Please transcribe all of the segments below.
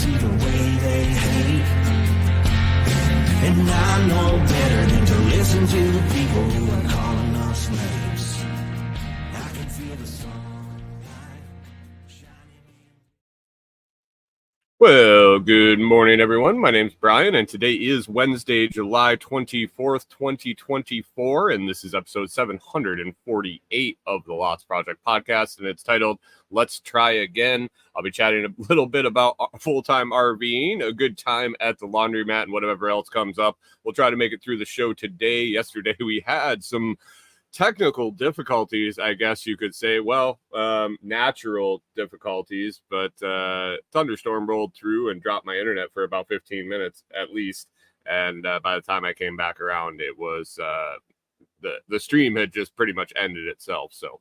see the way they hate. And I know better than to listen to the people who are calling us slaves. I can feel the sunlight shining. Well, good morning, everyone. My name's Brian, and today is Wednesday, July 24th, 2024, and this is episode 748 of the Lots Project podcast, and it's titled, Let's Try Again. I'll be chatting a little bit about full-time RVing, a good time at the laundromat, and whatever else comes up. We'll try to make it through the show today. Yesterday, we had some technical difficulties, I guess you could say. Well, natural difficulties, but thunderstorm rolled through and dropped my internet for about 15 minutes at least. And by the time I came back around, it was the stream had just pretty much ended itself. So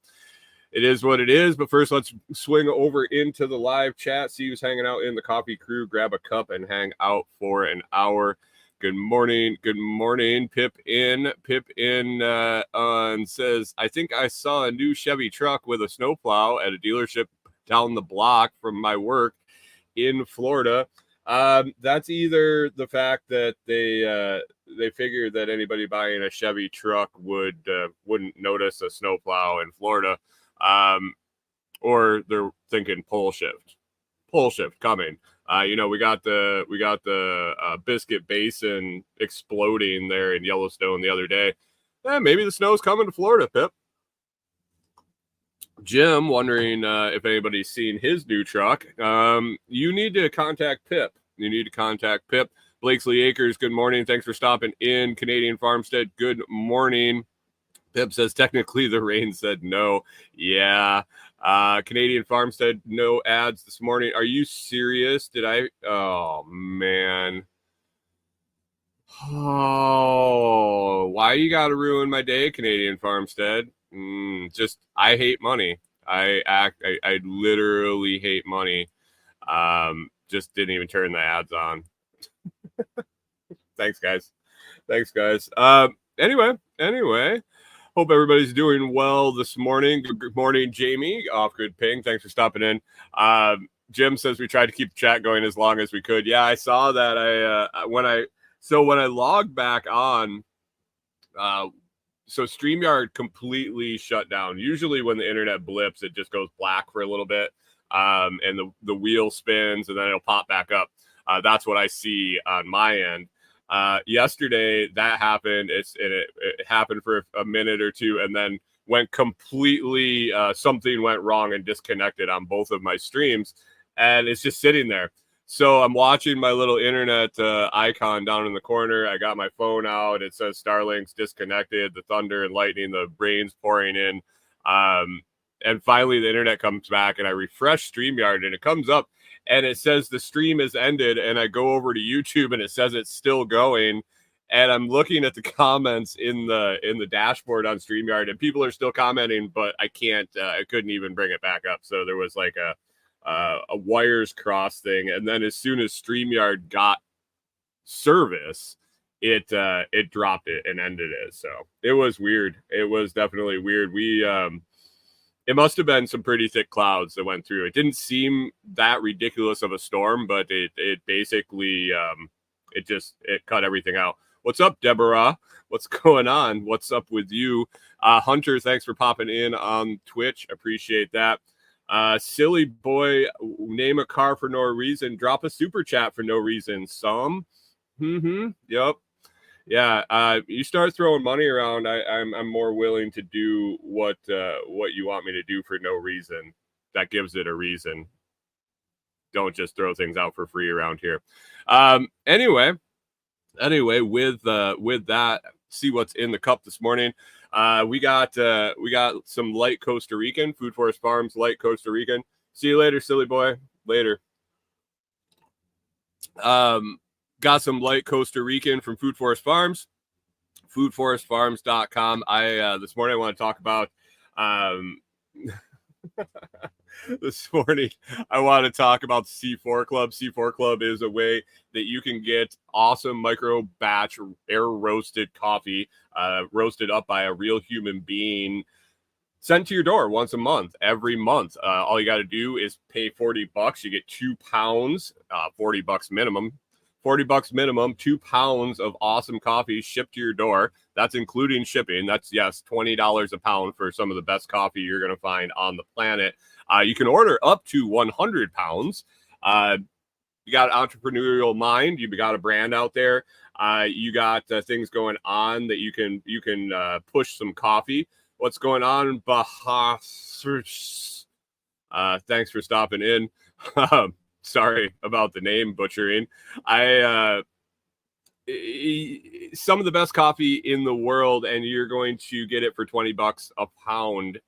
it is what it is. But first, let's swing over into the live chat. See who's hanging out in the coffee crew. Grab a cup and hang out for an hour. Good morning. Good morning. Pip in says, I think I saw a new Chevy truck with a snowplow at a dealership down the block from my work in Florida. That's either the fact that they figured that anybody buying a Chevy truck wouldn't notice a snowplow in Florida, or they're thinking pole shift coming. We got the Biscuit Basin exploding there in Yellowstone the other day. Maybe the snow's coming to Florida, Pip. Jim wondering if anybody's seen his new truck. You need to contact Pip. Blakesley Acres, good morning. Thanks for stopping in. Canadian Farmstead, good morning. Pip says, technically the rain said no. Yeah. Canadian Farmstead, no ads this morning. Are you serious? Oh, man. Oh, why you got to ruin my day, Canadian Farmstead? I hate money. I literally hate money. Just didn't even turn the ads on. Thanks, guys. Anyway. Hope everybody's doing well this morning. Good morning, Jamie. Off Good Ping. Thanks for stopping in. Jim says we tried to keep the chat going as long as we could. Yeah, I saw that. When I logged back on, so StreamYard completely shut down. Usually when the internet blips, it just goes black for a little bit, and the wheel spins, and then it'll pop back up. That's what I see on my end. Yesterday that happened. It happened for a minute or two, and then went completely. Something went wrong and disconnected on both of my streams, and it's just sitting there. So I'm watching my little internet icon down in the corner. I got my phone out. It says Starlink's disconnected. The thunder and lightning, the rain's pouring in, and finally the internet comes back, and I refresh StreamYard, and it comes up. And it says the stream is ended, and I go over to YouTube, and it says it's still going. And I'm looking at the comments in the dashboard on StreamYard, and people are still commenting, but I can't. I couldn't even bring it back up. So there was like a wires cross thing, and then as soon as StreamYard got service, it dropped it and ended it. So it was weird. It was definitely weird. It must have been some pretty thick clouds that went through. It didn't seem that ridiculous of a storm, but it basically it cut everything out. What's up, Deborah? What's going on? What's up with you? Hunter, thanks for popping in on Twitch. Appreciate that. Silly boy, name a car for no reason. Drop a super chat for no reason. Some. Yep. Yeah, you start throwing money around, I'm more willing to do what you want me to do for no reason. That gives it a reason. Don't just throw things out for free around here. Anyway, with that, see what's in the cup this morning. We got some light Costa Rican, Food Forest Farms light Costa Rican. See you later, silly boy. Later. Got some light Costa Rican from Food Forest Farms, foodforestfarms.com. This morning I want to talk about this morning. I want to talk about C4 Club. C4 Club is a way that you can get awesome micro batch air roasted coffee, roasted up by a real human being sent to your door once a month, every month. All you got to do is pay $40. You get 2 pounds, $40 minimum. $40 minimum, 2 pounds of awesome coffee shipped to your door. That's including shipping. That's, yes, $20 a pound for some of the best coffee you're going to find on the planet. You can order up to 100 pounds. You got entrepreneurial mind. You got a brand out there. You got things going on that you can push some coffee. What's going on, Bahas? Thanks for stopping in. Sorry about the name butchering. Some of the best coffee in the world, and you're going to get it for $20 a pound,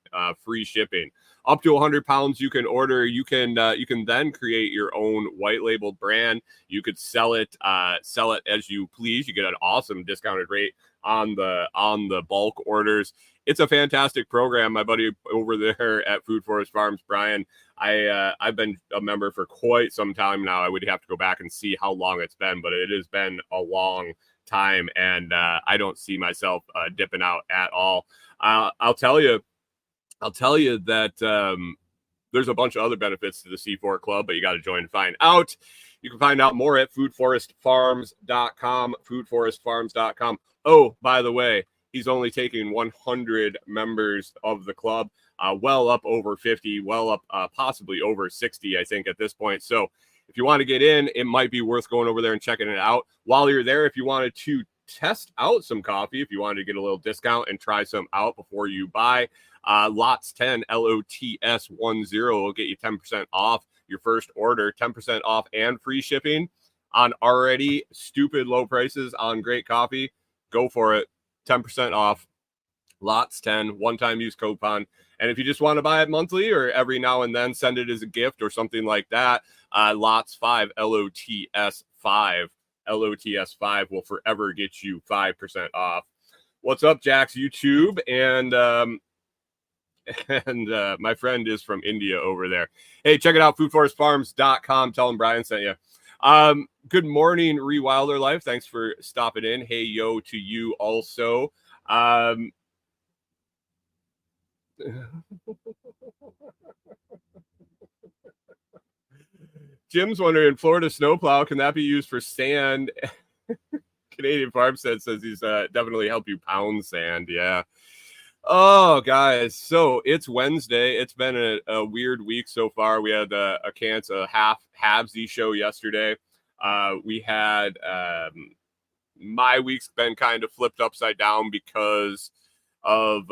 free shipping. Up to 100 pounds you can order. You can then create your own white labeled brand. You could sell it as you please. You get an awesome discounted rate on the bulk orders. It's a fantastic program. My buddy over there at Food Forest Farms, Brian, I've been a member for quite some time now. I would have to go back and see how long it's been, but it has been a long time, and I don't see myself dipping out at all. I'll tell you that there's a bunch of other benefits to the C4 Club, but you got to join to find out. You can find out more at foodforestfarms.com, foodforestfarms.com. Oh, by the way, he's only taking 100 members of the club, well up over 50, well up possibly over 60, I think, at this point. So if you want to get in, it might be worth going over there and checking it out. While you're there, if you wanted to test out some coffee, if you wanted to get a little discount and try some out before you buy, Lots 10, LOTS 10 will get you 10% off your first order, 10% off and free shipping on already stupid low prices on great coffee. Go for it. 10% off. Lots 10, one-time use coupon. And if you just want to buy it monthly or every now and then, send it as a gift or something like that, Lots 5, LOTS 5. LOTS 5 will forever get you 5% off. What's up, Jack's YouTube? And my friend is from India over there. Hey, check it out, foodforestfarms.com. Tell him Brian sent you. Good morning, Rewilder Life. Thanks for stopping in. Hey, yo, to you also. Jim's wondering, Florida snowplow, can that be used for sand? Canadian Farmstead says he's definitely help you pound sand. Yeah. Oh, guys. So it's Wednesday. It's been a weird week so far. We had a halvesy show yesterday. We had my week's been kind of flipped upside down because of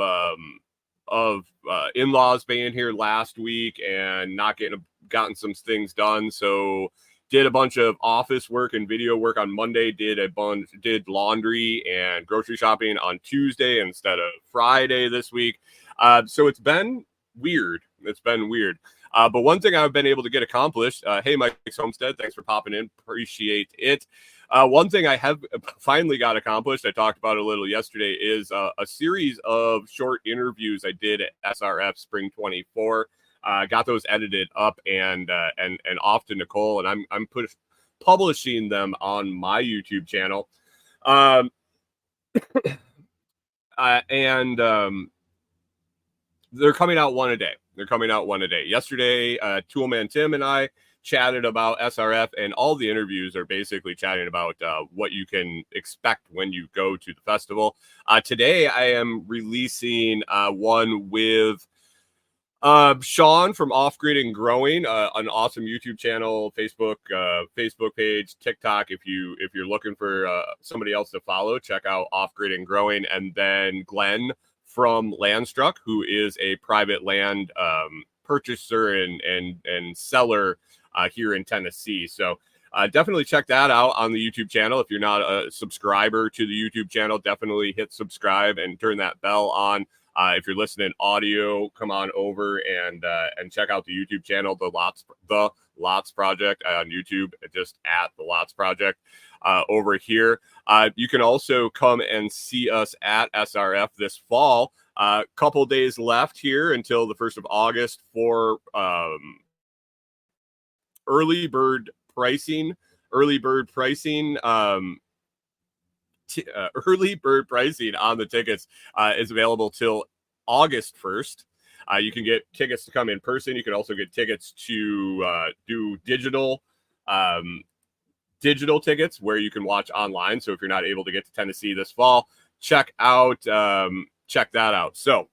in-laws being here last week and not gotten some things done. So did a bunch of office work and video work on Monday, did laundry and grocery shopping on Tuesday instead of Friday this week. So it's been weird. But one thing I've been able to get accomplished, hey, Mike Homestead, thanks for popping in. Appreciate it. One thing I have finally got accomplished, I talked about a little yesterday, is a series of short interviews I did at SRF Spring 24. Got those edited up and off to Nicole, and I'm publishing them on my YouTube channel. They're coming out one a day. Yesterday, Toolman Tim and I chatted about SRF, and all the interviews are basically chatting about what you can expect when you go to the festival. Today, I am releasing one with Sean from Off Grid and Growing, an awesome YouTube channel, Facebook page, TikTok. If you're looking for somebody else to follow, check out Off Grid and Growing. And then Glenn from Landstruck, who is a private land purchaser and seller here in Tennessee. So definitely check that out on the YouTube channel. If you're not a subscriber to the YouTube channel, definitely hit subscribe and turn that bell on. If you're listening audio, come on over and check out the YouTube channel, the Lots Project on YouTube, just at the Lots Project over here. You can also come and see us at SRF this fall. Couple days left here until the 1st of August for early bird pricing. Early bird pricing on the tickets is available till August 1st. You can get tickets to come in person. You can also get tickets to do digital tickets where you can watch online. So if you're not able to get to Tennessee this fall, check that out. So,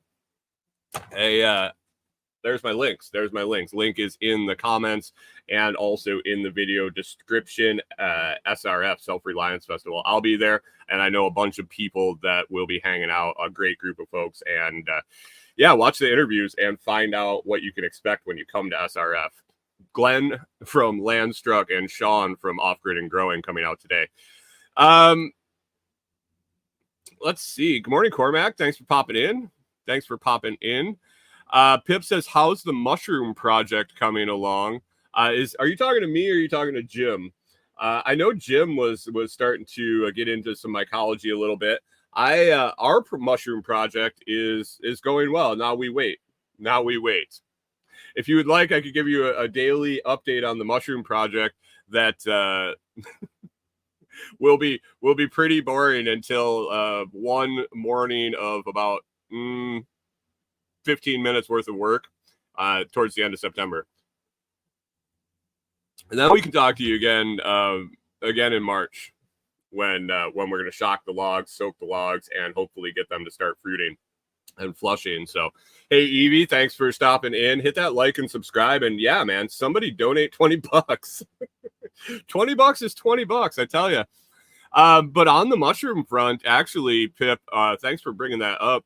there's my links. Link is in the comments and also in the video description. SRF, Self-Reliance Festival. I'll be there, and I know a bunch of people that will be hanging out, a great group of folks. And watch the interviews and find out what you can expect when you come to SRF. Glenn from Landstruck and Sean from Off Grid and Growing coming out today. Let's see. Good morning, Cormac. Thanks for popping in. Pip says, how's the mushroom project coming along? Are you talking to me or are you talking to Jim? I know Jim was starting to get into some mycology a little bit. Our mushroom project is going well. Now we wait. If you would like, I could give you a daily update on the mushroom project that will be pretty boring until one morning of about 15 minutes worth of work towards the end of September. And then we can talk to you again in March when we're going to shock the logs, soak the logs, and hopefully get them to start fruiting and flushing. So, hey, Evie, thanks for stopping in. Hit that like and subscribe. And yeah, man, somebody donate $20. $20 is $20, I tell you. But on the mushroom front, actually, Pip, thanks for bringing that up.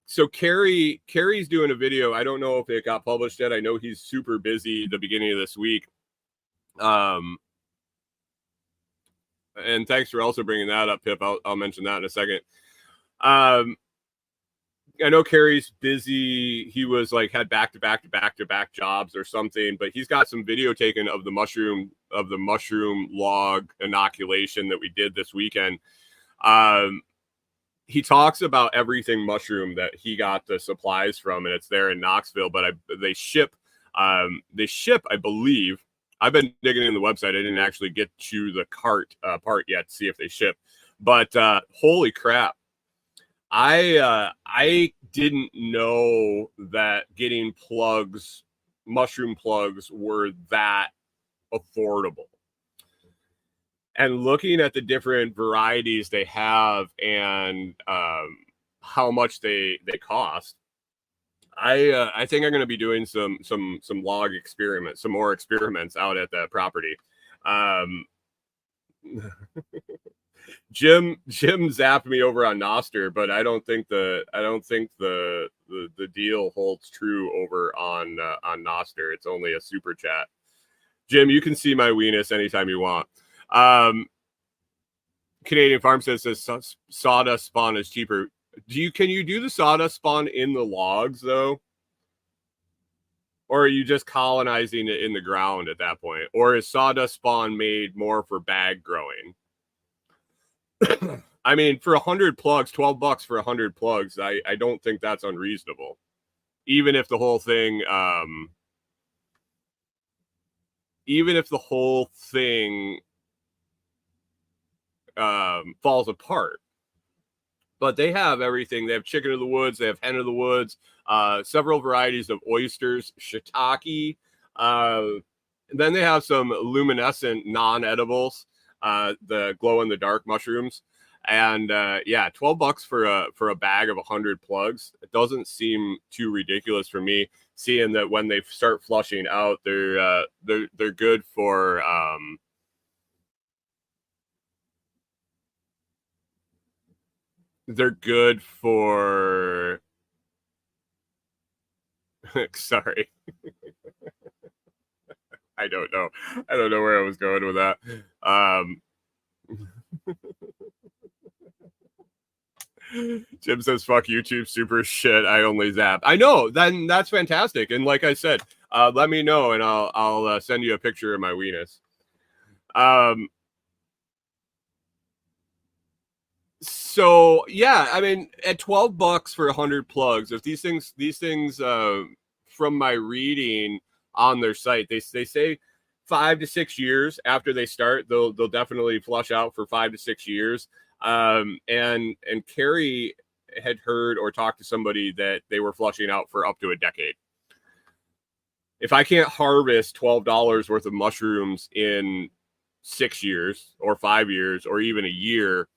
So Carrie's doing a video. I don't know if it got published yet. I know he's super busy the beginning of this week. And thanks for also bringing that up, Pip. I'll mention that in a second. I know Carrie's busy. He was had back-to-back jobs or something, but he's got some video taken of the mushroom log inoculation that we did this weekend. He talks about everything mushroom that he got the supplies from, and it's there in Knoxville, but they ship, I believe. I've been digging in the website. I didn't actually get to the cart part yet to see if they ship, but holy crap. I didn't know that getting mushroom plugs were that affordable. And looking at the different varieties they have and how much they cost, I think I'm going to be doing some log experiments, some more experiments out at that property. Jim zapped me over on Noster, but I don't think the deal holds true over on Noster. It's only a super chat. Jim, you can see my weenus anytime you want. Canadian Farm says sawdust spawn is cheaper. Can you do the sawdust spawn in the logs though? Or are you just colonizing it in the ground at that point? Or is sawdust spawn made more for bag growing? I mean, for 100 plugs, $12 for 100 plugs, I don't think that's unreasonable. Even if the whole thing falls apart. But they have everything. They have chicken of the woods. They have hen of the woods. Several varieties of oysters, shiitake. And then they have some luminescent non-edibles, the glow-in-the-dark mushrooms. And $12 for a bag of 100 plugs. It doesn't seem too ridiculous for me, seeing that when they start flushing out, they're good for sorry. I don't know where I was going with that. Jim says, fuck YouTube, super shit. I only zap. I know, then that's fantastic. And like I said, let me know and I'll send you a picture of my weenus. So yeah, I mean, at $12 for 100 plugs, if these things from my reading on their site, they say 5 to 6 years after they start, they'll definitely flush out for 5 to 6 years. And Carrie had heard or talked to somebody that they were flushing out for up to a decade. If I can't harvest $12 worth of mushrooms in 6 years or 5 years or even a year,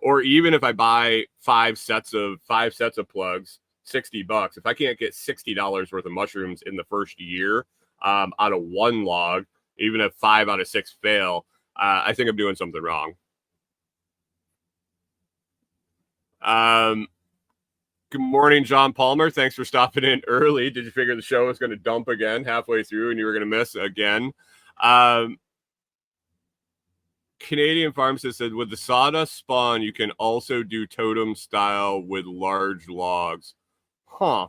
or even if I buy five sets of plugs, $60, if I can't get $60 worth of mushrooms in the first year out of one log, even if 5 out of 6 fail, I think I'm doing something wrong. Good morning, John Palmer. Thanks for stopping in early. Did you figure the show was going to dump again halfway through and you were going to miss again? Canadian Pharmacist said, with the sawdust spawn, you can also do totem style with large logs. Huh.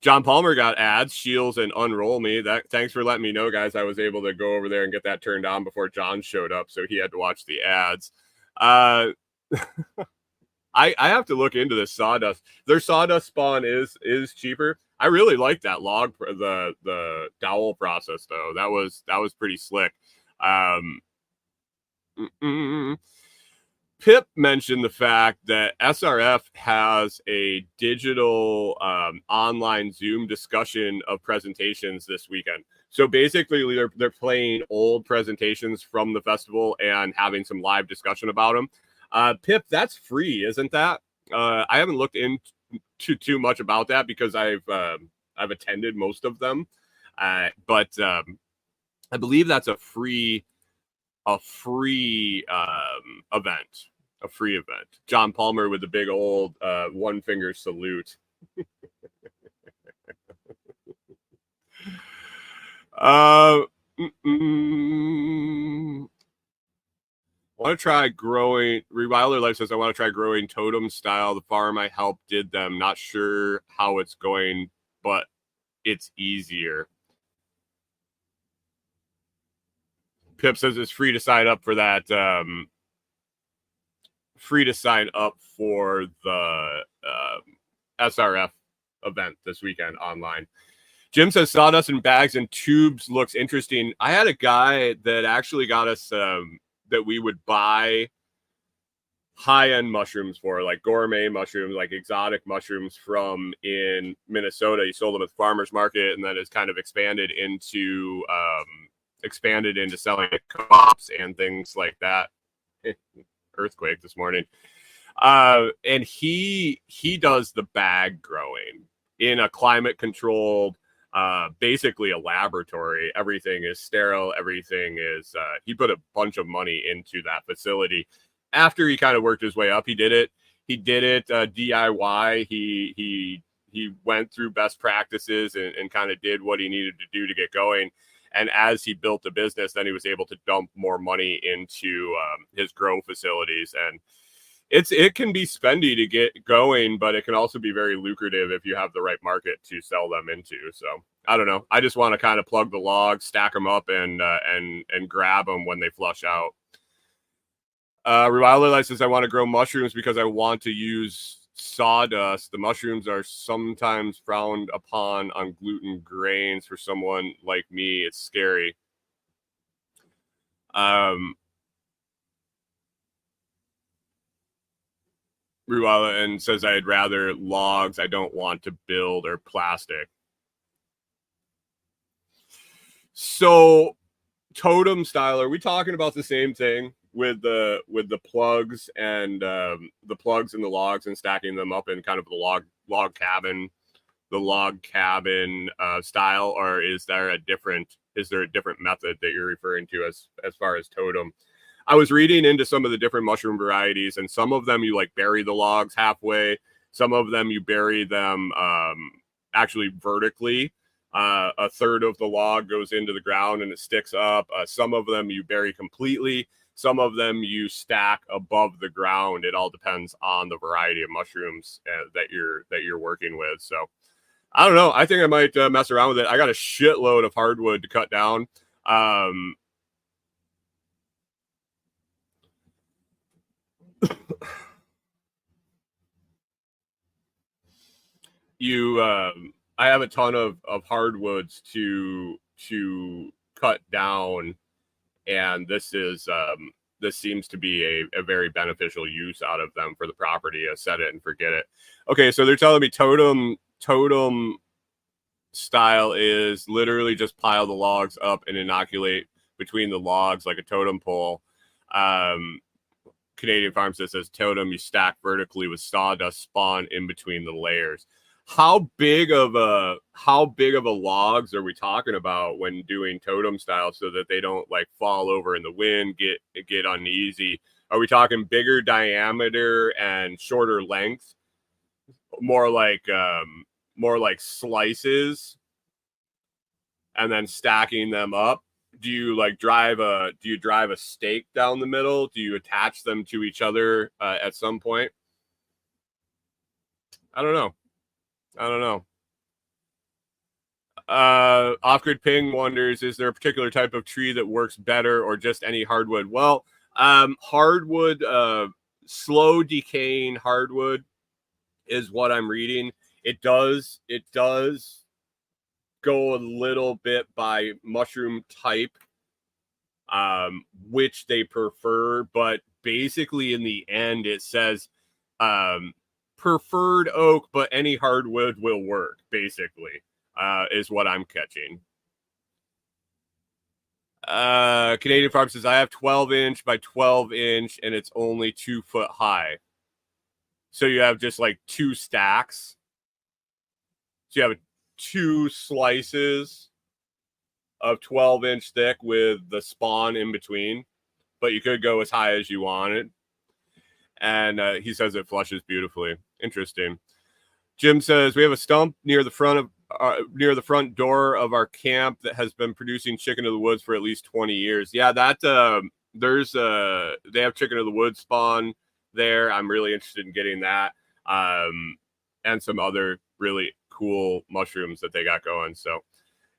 John Palmer got ads, Shields, and Unroll Me. Thanks for letting me know, guys. I was able to go over there and get that turned on before John showed up, so he had to watch the ads. I have to look into this sawdust. Their sawdust spawn is cheaper. I really like that log, the dowel process though. That was pretty slick. Pip mentioned the fact that SRF has a digital online Zoom discussion of presentations this weekend. So basically, they're playing old presentations from the festival and having some live discussion about them. Pip, that's free, isn't that? I haven't looked into too much about that because I've attended most of them, but I believe that's a free event. John Palmer with the big old one finger salute. I want to try growing. Rewilder Life says, I want to try growing totem style. The farm I helped did them. Not sure how it's going, but it's easier. Pip says it's free to sign up for that. Free to sign up for the SRF event this weekend online. Jim says sawdust in bags and tubes looks interesting. I had a guy that actually got us that we would buy high-end mushrooms for, like gourmet mushrooms, like exotic mushrooms from in Minnesota. He sold them at the farmer's market and then has kind of expanded into selling at co-ops and things like that. Earthquake this morning. And he does the bag growing in a climate controlled, basically a laboratory. Everything is sterile. Everything is, he put a bunch of money into that facility. After he kind of worked his way up, he did it DIY. He went through best practices and kind of did what he needed to do to get going. And as he built the business, then he was able to dump more money into his grow facilities. And it can be spendy to get going, but it can also be very lucrative if you have the right market to sell them into. So I don't know. I just want to kind of plug the logs, stack them up, and grab them when they flush out. Rewilder Life says, I want to grow mushrooms because I want to use sawdust. The mushrooms are sometimes frowned upon on gluten grains. For someone like me, it's scary. Ruala and says, I'd rather logs. I don't want to build or plastic. So totem style, are we talking about the same thing with the plugs and the plugs and the logs and stacking them up in kind of the log cabin style, or is there a different method that you're referring to as far as totem? I was reading into some of the different mushroom varieties, and some of them you like bury the logs halfway. Some of them you bury them actually vertically. A third of the log goes into the ground and it sticks up. Some of them you bury completely. Some of them you stack above the ground. It all depends on the variety of mushrooms that you're working with. So I don't know. I think I might mess around with it. I got a shitload of hardwood to cut down. I have a ton of hardwoods to cut down, and this is this seems to be a very beneficial use out of them for the property. Set it and forget it. Okay, so they're telling me totem style is literally just pile the logs up and inoculate between the logs like a totem pole. Canadian Farm says totem you stack vertically with sawdust spawn in between the layers. How big of a logs are we talking about when doing totem style so that they don't like fall over in the wind, get uneasy? Are we talking bigger diameter and shorter length? More like slices and then stacking them up? Do you drive a stake down the middle? Do you attach them to each other at some point? I don't know. Off-Grid Ping wonders, is there a particular type of tree that works better or just any hardwood? Well, hardwood, slow decaying hardwood is what I'm reading. It does go a little bit by mushroom type, which they prefer, but basically in the end it says preferred oak, but any hardwood will work, basically, is what I'm catching. Canadian Farm says, I have 12-inch by 12-inch, and it's only 2 foot high. So you have just like 2 stacks. So you have 2 slices of 12-inch thick with the spawn in between, but you could go as high as you wanted. And he says it flushes beautifully. Interesting. Jim says, we have a stump near the front door of our camp that has been producing chicken of the woods for at least 20 years. Yeah, that they have chicken of the woods spawn there. I'm really interested in getting that, and some other really cool mushrooms that they got going. So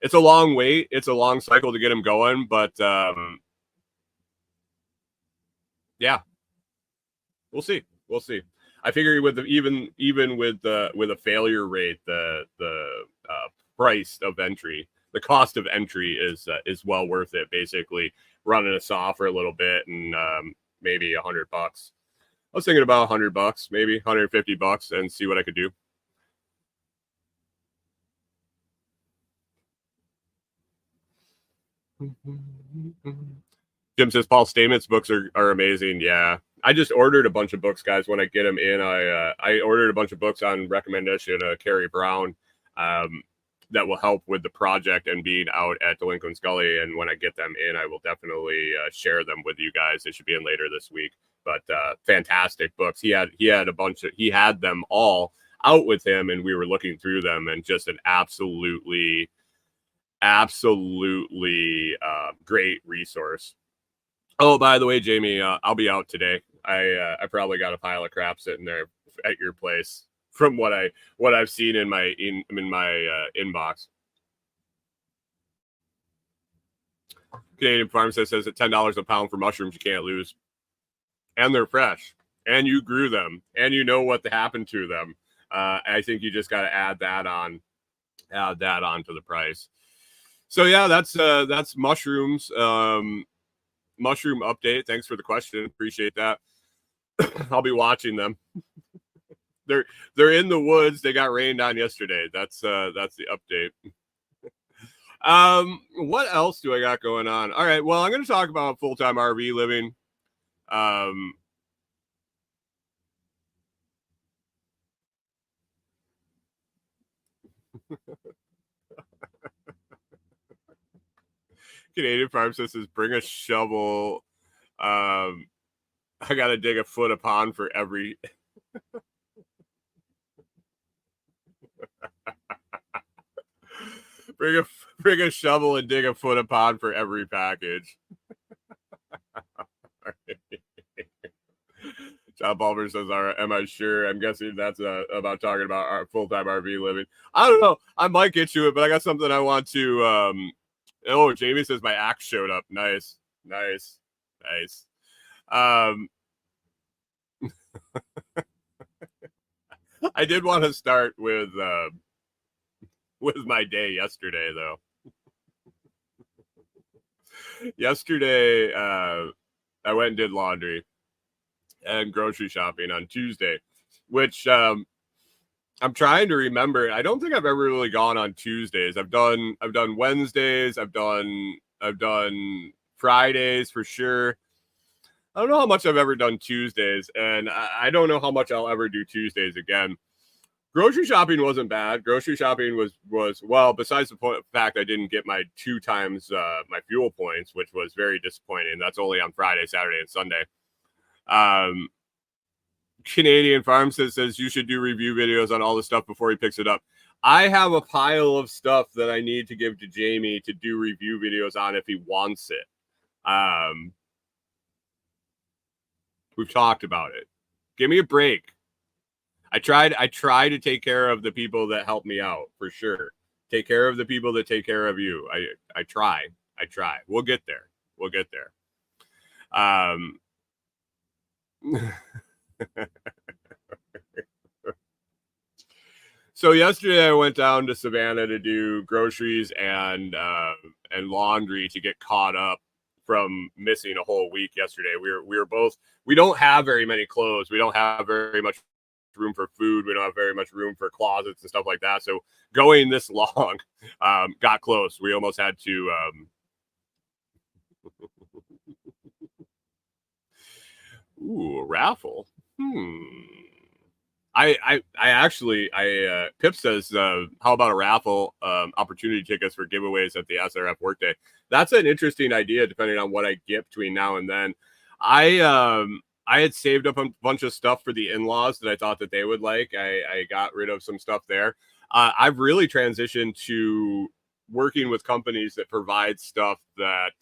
it's a long wait. It's a long cycle to get them going, but yeah, we'll see. I figure with even with a failure rate, the price of entry, the cost of entry is well worth it. Basically, running us off for a little bit and maybe $100. I was thinking about $100, maybe $150, and see what I could do. Jim says Paul Stament's books are amazing. Yeah, I just ordered a bunch of books, guys. When I get them in, I ordered a bunch of books on recommendation of Carrie Brown that will help with the project and being out at Delinquent's Gully. And when I get them in, I will definitely share them with you guys. They should be in later this week. But fantastic books. He had them all out with him, and we were looking through them, and just an absolutely great resource. Oh, by the way, Jamie, I'll be out today. I probably got a pile of crap sitting there at your place from what I've seen in my inbox. Canadian Farm says at $10 a pound for mushrooms, you can't lose, and they're fresh, and you grew them, and you know what happened to them. I think you just got to add that on to the price. So yeah, that's mushrooms. Mushroom update. Thanks for the question. Appreciate that. I'll be watching them. They're in the woods. They got rained on yesterday. That's the update. What else do I got going on? All right. Well, I'm going to talk about full-time RV living. Canadian Farm says, bring a shovel. I got to dig a foot a pond for every. bring a shovel and dig a foot a pond for every package. John Palmer says, am I sure? I'm guessing that's about talking about our full-time RV living. I don't know. I might get to it, but I got something I want to. Oh, Jamie says my axe showed up. Nice. I did want to start with my day yesterday, though. Yesterday, I went and did laundry and grocery shopping on Tuesday, which I'm trying to remember. I don't think I've ever really gone on Tuesdays. I've done Wednesdays. I've done Fridays for sure. I don't know how much I've ever done Tuesdays, and I don't know how much I'll ever do Tuesdays again. Grocery shopping wasn't bad. Grocery shopping was well, besides the fact I didn't get my 2 times my fuel points, which was very disappointing. That's only on Friday, Saturday, and Sunday. Canadian Farm says you should do review videos on all the stuff before he picks it up. I have a pile of stuff that I need to give to Jamie to do review videos on if he wants it. We've talked about it. Give me a break. I try to take care of the people that help me out, for sure. Take care of the people that take care of you. I try. We'll get there. So yesterday I went down to Savannah to do groceries and laundry to get caught up from missing a whole week yesterday. We don't have very many clothes. We don't have very much room for food. We don't have very much room for closets and stuff like that. So going this long got close. We almost had to ooh, a raffle. I actually Pip says how about a raffle opportunity tickets for giveaways at the SRF workday. That's an interesting idea depending on what I get between now and then. I had saved up a bunch of stuff for the in-laws that I thought that they would like. I got rid of some stuff there. I've really transitioned to working with companies that provide stuff that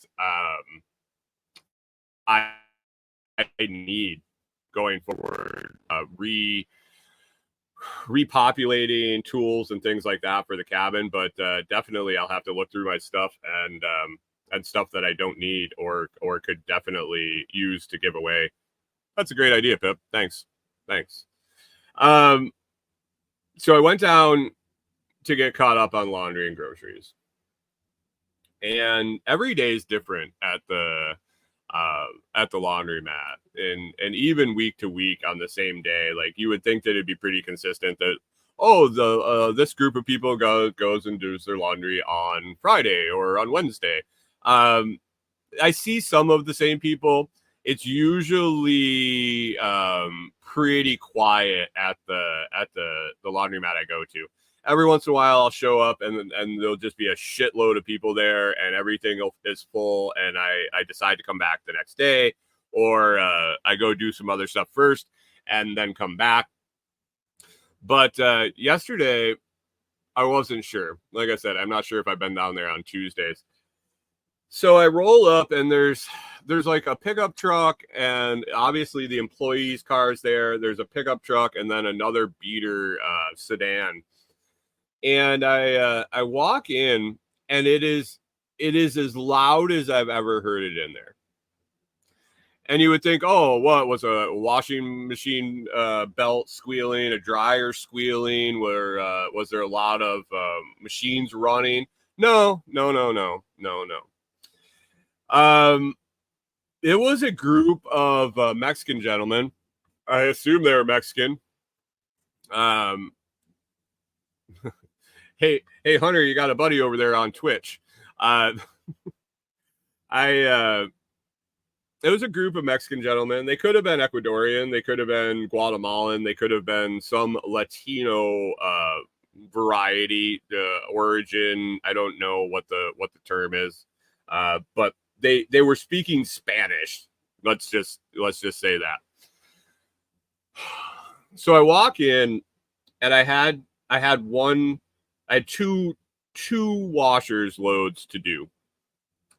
I need going forward. Repopulating tools and things like that for the cabin, but definitely I'll have to look through my stuff and stuff that I don't need or could definitely use to give away. That's a great idea, Pip. Thanks. So I went down to get caught up on laundry and groceries, and every day is different at the laundromat, and even week to week on the same day. Like, you would think that it'd be pretty consistent that this group of people goes and does their laundry on Friday or on Wednesday. I see some of the same people. It's usually pretty quiet at the laundromat I go to. Every once in a while, I'll show up and there'll just be a shitload of people there, and everything is full. And I decide to come back the next day, or I go do some other stuff first and then come back. But yesterday, I wasn't sure. Like I said, I'm not sure if I've been down there on Tuesdays. So I roll up, and there's like a pickup truck, and obviously the employees' cars there. There's a pickup truck and then another beater sedan. And I walk in, and it is as loud as I've ever heard it in there. And you would think, oh, what was a washing machine belt squealing, a dryer squealing? Was there a lot of machines running? No. It was a group of Mexican gentlemen. I assume they were Mexican. Hey, Hunter, you got a buddy over there on Twitch. It was a group of Mexican gentlemen. They could have been Ecuadorian. They could have been Guatemalan. They could have been some Latino variety, origin. I don't know what the term is, but they were speaking Spanish. Let's just say that. So I walk in, and I had two washers loads to do.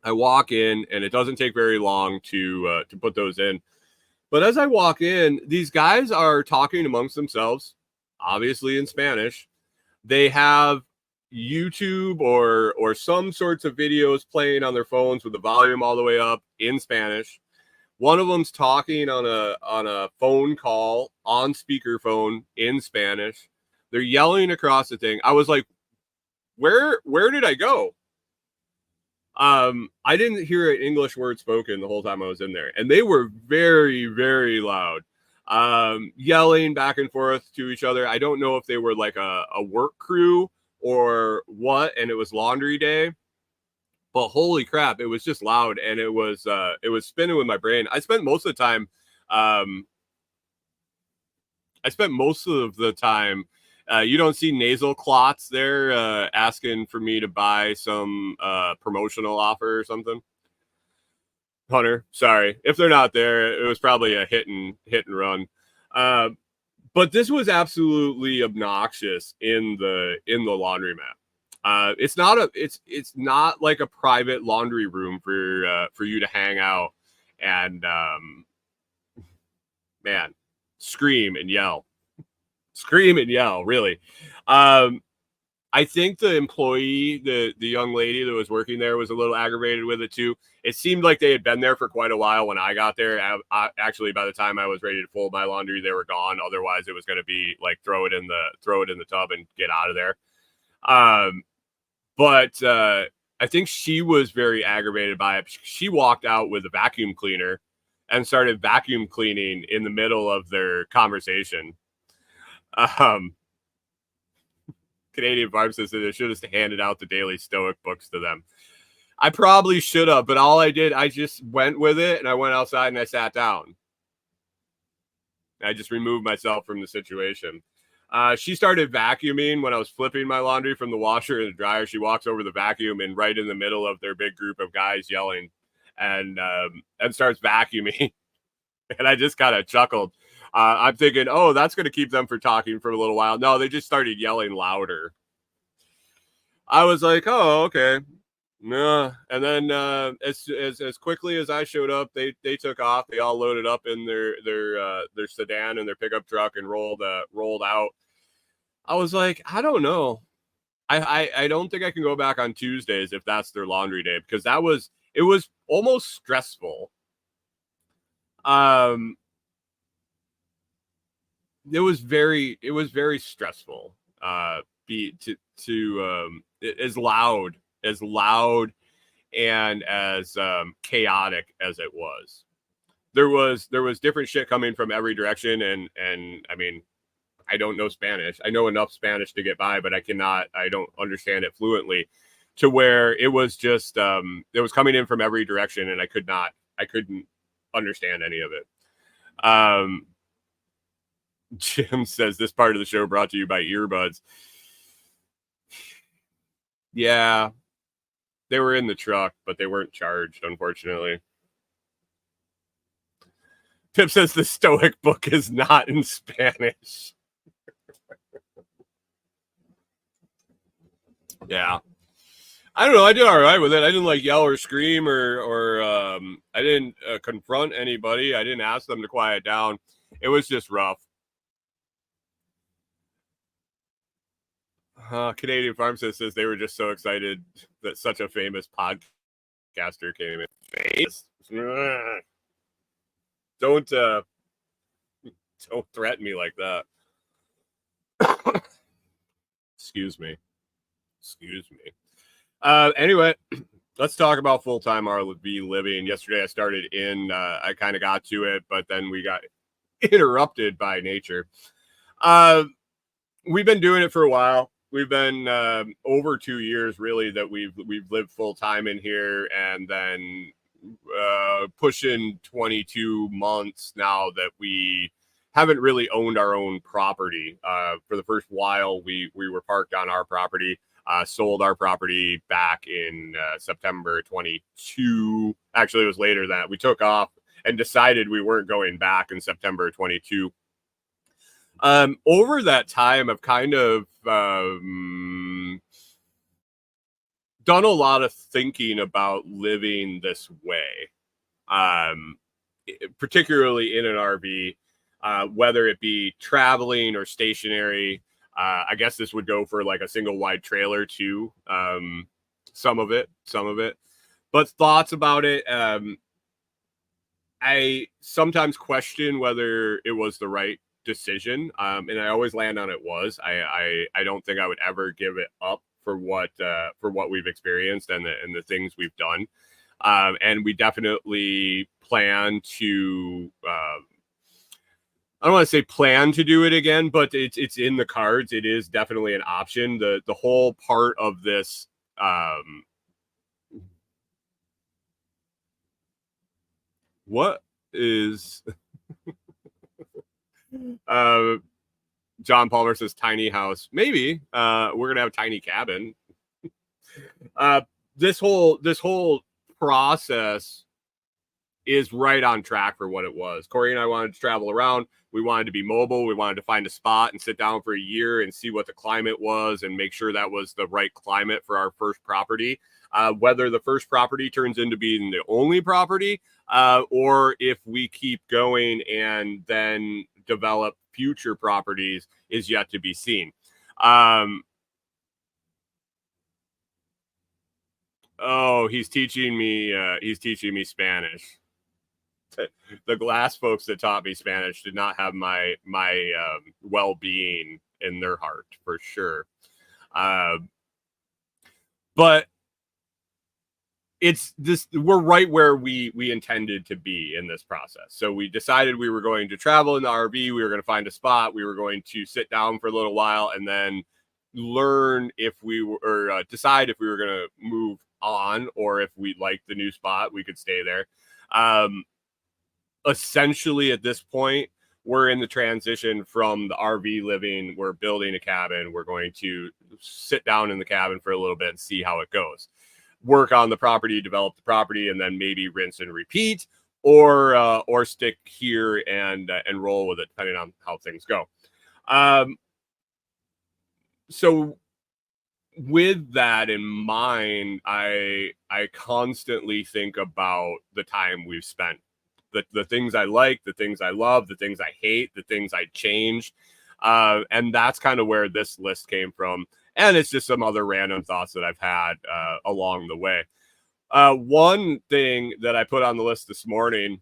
I walk in, and it doesn't take very long to put those in. But as I walk in, these guys are talking amongst themselves, obviously in Spanish. They have YouTube or some sorts of videos playing on their phones with the volume all the way up in Spanish. One of them's talking on a phone call on speakerphone in Spanish. They're yelling across the thing. I was like, where did I go? I didn't hear an English word spoken the whole time I was in there, and they were very, very loud, yelling back and forth to each other. I don't know if they were like a work crew or what, and it was laundry day, but holy crap, it was just loud, and it was spinning with my brain. I spent most of the time. You don't see nasal clots there asking for me to buy some promotional offer or something. Hunter, sorry. If they're not there, it was probably a hit and run. But this was absolutely obnoxious in the laundromat. It's not like a private laundry room for you to hang out and man, scream and yell, really. I think the employee, the young lady that was working there, was a little aggravated with it too. It seemed like they had been there for quite a while when I got there. Actually, by the time I was ready to fold my laundry, they were gone. Otherwise, it was going to be like throw it in the tub and get out of there. But I think she was very aggravated by it. She walked out with a vacuum cleaner and started vacuum cleaning in the middle of their conversation. Canadian Farm says that I should have handed out the Daily Stoic books to them. I probably should have, but all I did, I just went with it, and I went outside and I sat down. I just removed myself from the situation. She started vacuuming when I was flipping my laundry from the washer and the dryer. She walks over the vacuum and right in the middle of their big group of guys yelling and starts vacuuming. And I just kind of chuckled. I'm thinking, oh, that's going to keep them from talking for a little while. No, they just started yelling louder. I was like, oh, okay. No. And then as quickly as I showed up, they took off. They all loaded up in their sedan and their pickup truck and rolled out. I was like, I don't know. I don't think I can go back on Tuesdays if that's their laundry day, because it was almost stressful. It was very stressful. As loud and as chaotic as it was. There was different shit coming from every direction, and I mean, I don't know Spanish. I know enough Spanish to get by, but I don't understand it fluently, to where it was just it was coming in from every direction, and I couldn't understand any of it. Jim says this part of the show brought to you by earbuds. Yeah, they were in the truck, but they weren't charged, unfortunately. Pip says the Stoic book is not in Spanish. Yeah. I don't know. I did all right with it. I didn't like yell or scream or I didn't confront anybody. I didn't ask them to quiet down. It was just rough. Canadian Farm says they were just so excited that such a famous podcaster came in. Famous? Don't threaten me like that. Excuse me. Anyway, let's talk about full-time RV living. Yesterday I started I kind of got to it, but then we got interrupted by nature. We've been doing it for a while. We've been over 2 years, really, that we've lived full-time in here, and then pushing 22 months now that we haven't really owned our own property. For the first while, we were parked on our property. Sold our property back in September 22. Actually, it was later than that. We took off and decided we weren't going back in September 22. Over that time, I've kind of done a lot of thinking about living this way, particularly in an RV, whether it be traveling or stationary. I guess this would go for like a single wide trailer too. Some of it, but thoughts about it. I sometimes question whether it was the right decision. And I always land on it was. I don't think I would ever give it up what we've experienced and the things we've done. And we definitely plan to, I don't want to say plan to do it again, but it's in the cards. It is definitely an option. The whole part of this, what is, John Palmer says tiny house. Maybe, we're going to have a tiny cabin. This whole process is right on track for what it was. Corey and I wanted to travel around. We wanted to be mobile. We wanted to find a spot and sit down for a year and see what the climate was and make sure that was the right climate for our first property. Whether the first property turns into being the only property, or if we keep going and then develop future properties is yet to be seen. Oh, he's teaching me Spanish. The glass folks that taught me Spanish did not have my well-being in their heart, for sure. But it's this, we're right where we intended to be in this process. So we decided we were going to travel in the RV. We were going to find a spot. We were going to sit down for a little while and then learn if we were, or decide if we were going to move on, or if we liked the new spot, we could stay there. Essentially at this point, we're in the transition from the RV living. We're building a cabin. We're going to sit down in the cabin for a little bit and see how it goes. Work on the property, develop the property, and then maybe rinse and repeat, or stick here and roll with it, depending on how things go. So with that in mind, I constantly think about the time we've spent, the things I like, the things I love, the things I hate, the things I change. And that's kind of where this list came from. And it's just some other random thoughts that I've had along the way. One thing that I put on the list this morning,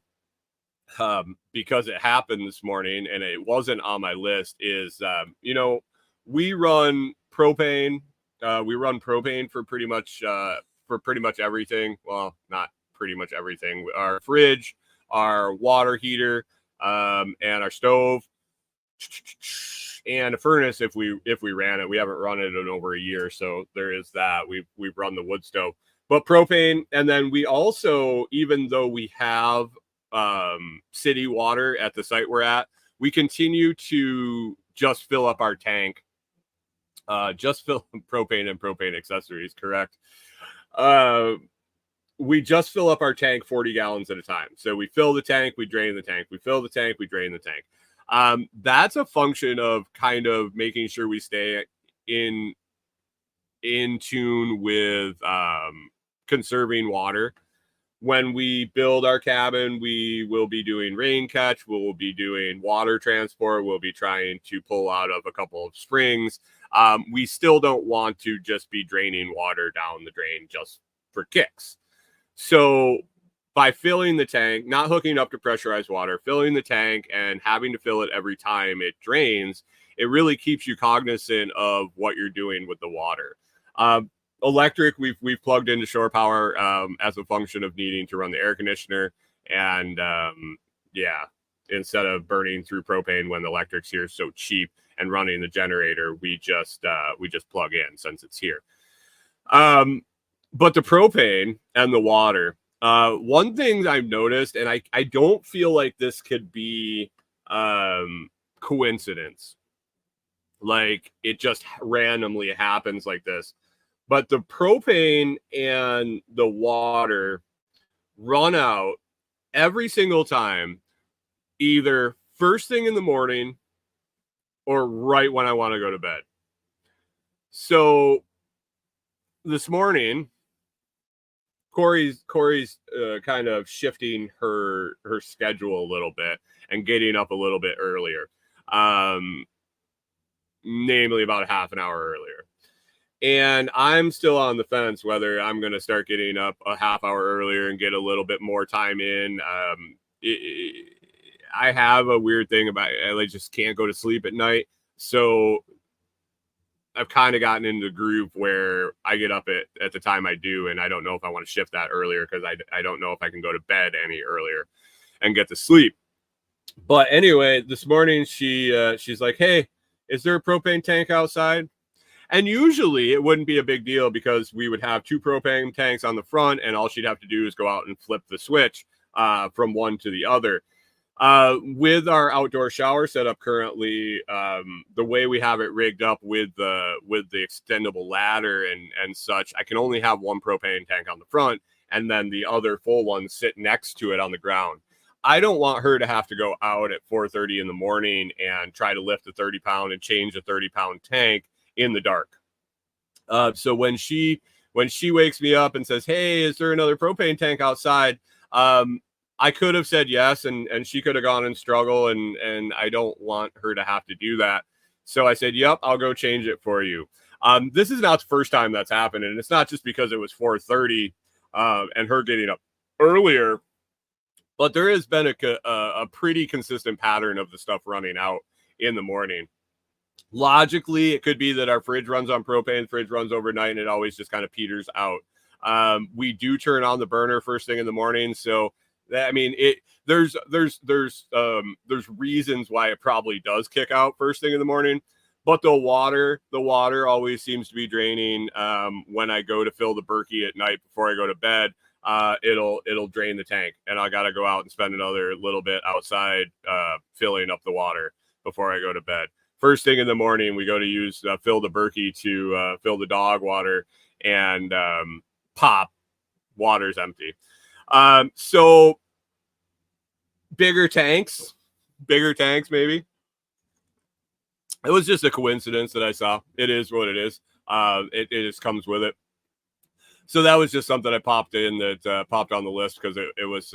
because it happened this morning and it wasn't on my list, is, we run propane. We run propane for pretty much everything. Well, not pretty much everything. Our fridge, our water heater, and our stove, and a furnace if we ran it. We haven't run it in over a year, so there is that. We've run the wood stove, but propane. And then we also, even though we have city water at the site we're at, we continue to just fill up our tank. Just fill propane and propane accessories, correct? We just fill up our tank 40 gallons at a time. So we fill the tank, we drain the tank, we fill the tank, we drain the tank. That's a function of kind of making sure we stay in tune with conserving water. When we build our cabin, we will be doing rain catch, we'll be doing water transport, we'll be trying to pull out of a couple of springs. We still don't want to just be draining water down the drain just for kicks. So by filling the tank, not hooking up to pressurized water, filling the tank and having to fill it every time it drains, it really keeps you cognizant of what you're doing with the water. Electric, we've plugged into shore power as a function of needing to run the air conditioner. And instead of burning through propane when the electric's here so cheap and running the generator, we just plug in since it's here. But the propane and the water, one thing I've noticed, and I don't feel like this could be coincidence, like it just randomly happens like this, but the propane and the water run out every single time, either first thing in the morning or right when I want to go to bed. So this morning, Corey's kind of shifting her schedule a little bit and getting up a little bit earlier, namely about a half an hour earlier. And I'm still on the fence whether I'm going to start getting up a half hour earlier and get a little bit more time in. I have a weird thing about it. I just can't go to sleep at night. So I've kind of gotten into the groove where I get up at the time I do, and I don't know if I want to shift that earlier because I don't know if I can go to bed any earlier and get to sleep. But anyway, this morning she's like, "Hey, is there a propane tank outside?" And usually it wouldn't be a big deal because we would have 2 propane tanks on the front, and all she'd have to do is go out and flip the switch from one to the other. With our outdoor shower setup currently, the way we have it rigged up with the extendable ladder and such, I can only have 1 propane tank on the front, and then the other full one sit next to it on the ground. I don't want her to have to go out at 4:30 in the morning and try to lift a 30-pound and change a 30-pound tank in the dark. So when she wakes me up and says, "Hey, is there another propane tank outside?" I could have said yes, and she could have gone and struggle, and I don't want her to have to do that. So I said, "Yep, I'll go change it for you." This is not the first time that's happened, and it's not just because it was 4:30 and her getting up earlier, but there has been a pretty consistent pattern of the stuff running out in the morning. Logically, it could be that our fridge runs on propane, fridge runs overnight, and it always just kind of peters out. We do turn on the burner first thing in the morning, so that, I mean, there's reasons why it probably does kick out first thing in the morning. But the water always seems to be draining when I go to fill the Berkey at night before I go to bed. It'll drain the tank, and I got to go out and spend another little bit outside filling up the water before I go to bed. First thing in the morning, we go to use fill the Berkey to fill the dog water, and pop, water's empty. So bigger tanks maybe. It was just a coincidence that I saw. It is what it is. It just comes with it. So that was just something I popped in that popped on the list because it was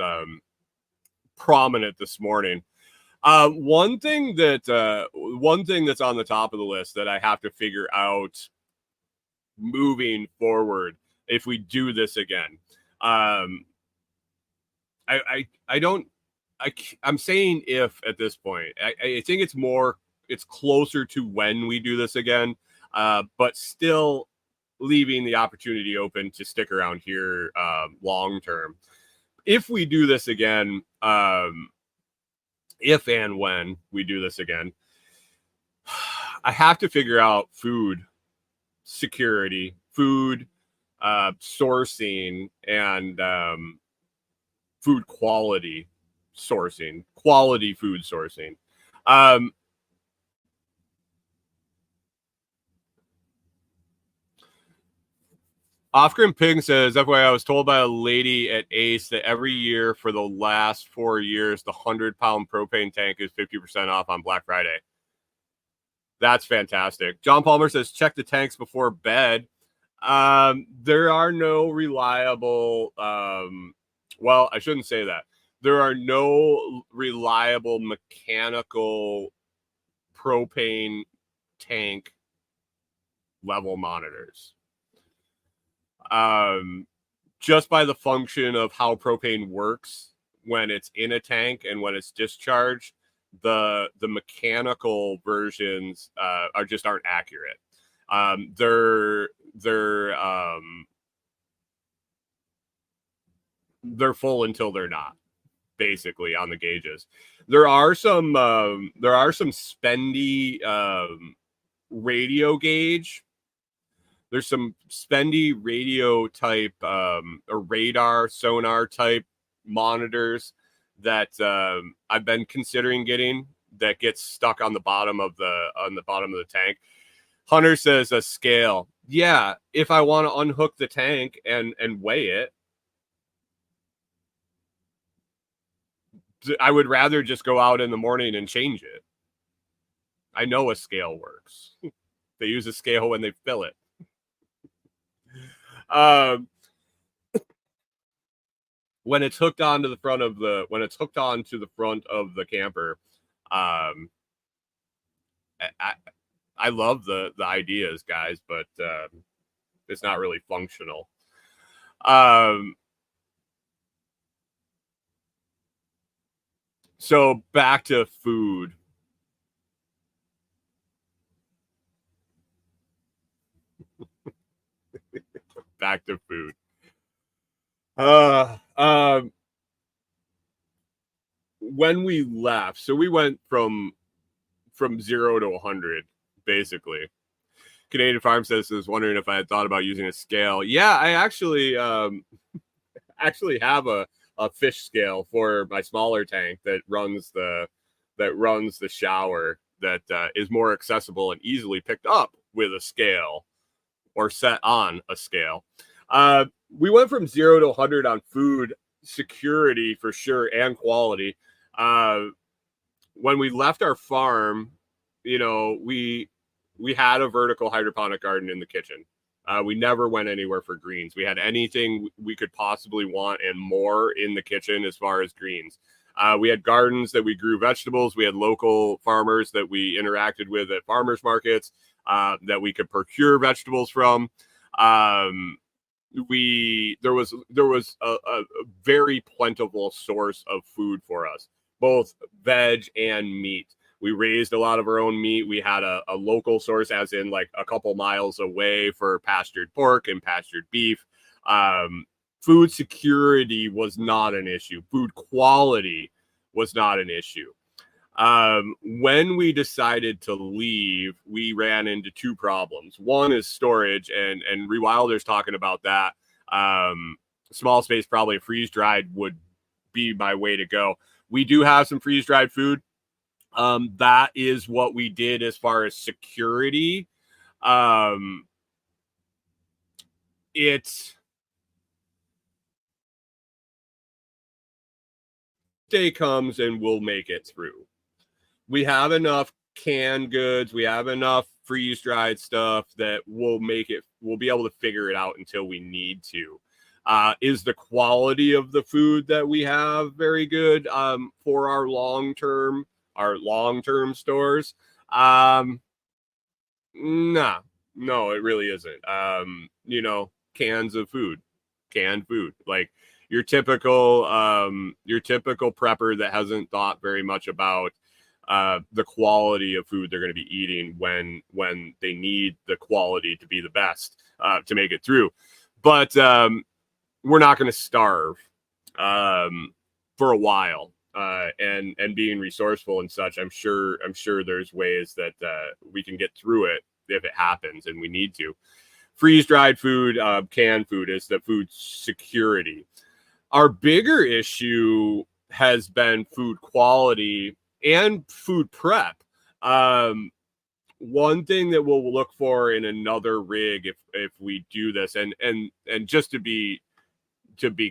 prominent this morning. One thing that's on the top of the list that I have to figure out moving forward if we do this again. I'm saying if at this point. I think it's closer to when we do this again, but still leaving the opportunity open to stick around here long term. If we do this again, if and when we do this again, I have to figure out food security, food sourcing, and food quality sourcing, quality food sourcing. Off-Grid Pig says, FYI, I was told by a lady at Ace that every year for the last 4 years, the 100-pound propane tank is 50% off on Black Friday. That's fantastic. John Palmer says, check the tanks before bed. There are no reliable, well, I shouldn't say that. There are no reliable mechanical propane tank level monitors. Just by the function of how propane works when it's in a tank and when it's discharged, the mechanical versions aren't accurate. They're full until they're not, basically, on the gauges. There are some spendy radio gauge. There's some spendy radio type or radar sonar type monitors that I've been considering getting that gets stuck on the bottom of the tank. Hunter says a scale. Yeah, if I want to unhook the tank and weigh it, I would rather just go out in the morning and change it. I know a scale works. They use a scale when they fill it. When it's hooked onto the front of the camper, I love the ideas, guys, but it's not really functional. So back to food. back to food. When we left, so we went from 0 to 100, basically. Canadian Farm Says is wondering if I had thought about using a scale. Yeah, I actually have a fish scale for my smaller tank that runs the shower that is more accessible and easily picked up with a scale or set on a scale. We went from 0 to 100 on food security for sure and quality. When we left our farm, we had a vertical hydroponic garden in the kitchen. We never went anywhere for greens. We had anything we could possibly want and more in the kitchen as far as greens. We had gardens that we grew vegetables. We had local farmers that we interacted with at farmers markets that we could procure vegetables from. There was a very plentiful source of food for us, both veg and meat. We raised a lot of our own meat. We had a local source, as in like a couple miles away, for pastured pork and pastured beef. Food security was not an issue. Food quality was not an issue. When we decided to leave, we ran into two problems. One is storage, and Rewilder's talking about that. Small space, probably freeze-dried would be my way to go. We do have some freeze-dried food. That is what we did as far as security. Day comes and we'll make it through. We have enough canned goods. We have enough freeze-dried stuff that we'll be able to figure it out until we need to. Is the quality of the food that we have very good for our long-term stores? No, it really isn't. Canned food, like your typical prepper that hasn't thought very much about the quality of food they're going to be eating when they need the quality to be the best to make it through. But we're not going to starve for a while. And being resourceful and such, I'm sure there's ways that we can get through it if it happens and we need to. Freeze-dried food, canned food is the food security. Our bigger issue has been food quality and food prep. One thing that we'll look for in another rig if we do this, and just to be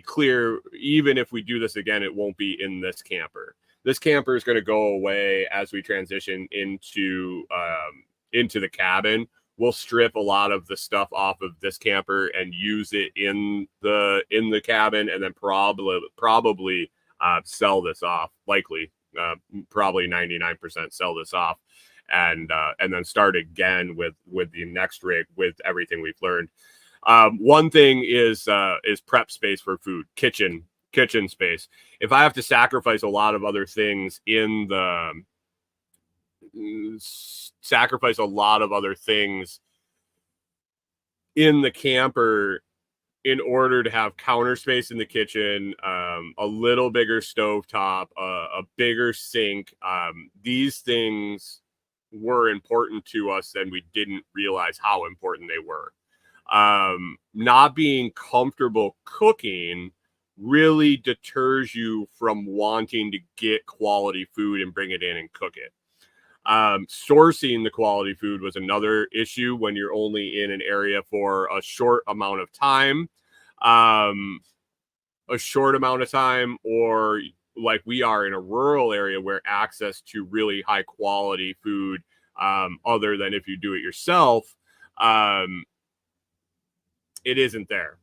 clear, even if we do this again, it won't be in this camper. This camper is going to go away as we transition into the cabin. We'll strip a lot of the stuff off of this camper and use it in the cabin, and then probably sell this off. Likely, probably 99% sell this off, and then start again with the next rig with everything we've learned. One thing is prep space for food, kitchen space. If I have to sacrifice a lot of other things in the camper in order to have counter space in the kitchen, a little bigger stovetop, a bigger sink, these things were important to us and we didn't realize how important they were. Not being comfortable cooking really deters you from wanting to get quality food and bring it in and cook it. Sourcing the quality food was another issue when you're only in an area for a short amount of time, or like we are in a rural area where access to really high quality food, other than if you do it yourself, it isn't there.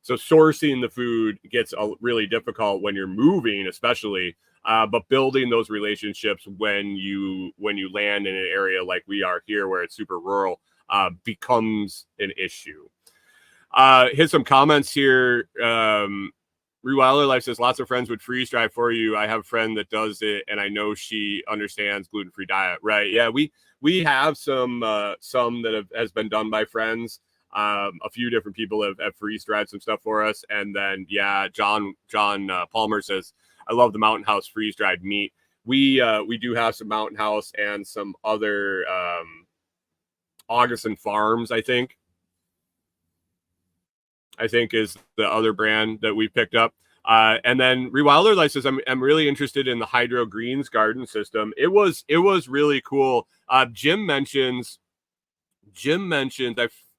So sourcing the food gets really difficult when you're moving, especially, but building those relationships when you land in an area like we are here, where it's super rural, becomes an issue. Hit some comments here. Rewilder Life says, lots of friends would freeze dry for you. I have a friend that does it, and I know she understands gluten-free diet. Right? Yeah, we have some that has been done by friends. A few different people have freeze dried some stuff for us. And then, yeah, John Palmer says, I love the Mountain House freeze dried meat. We do have some Mountain House and some other Augustin Farms, I think is the other brand that we picked up. And then Rewilder Life says, I'm really interested in the Hydro Greens garden system. It was really cool. Jim mentions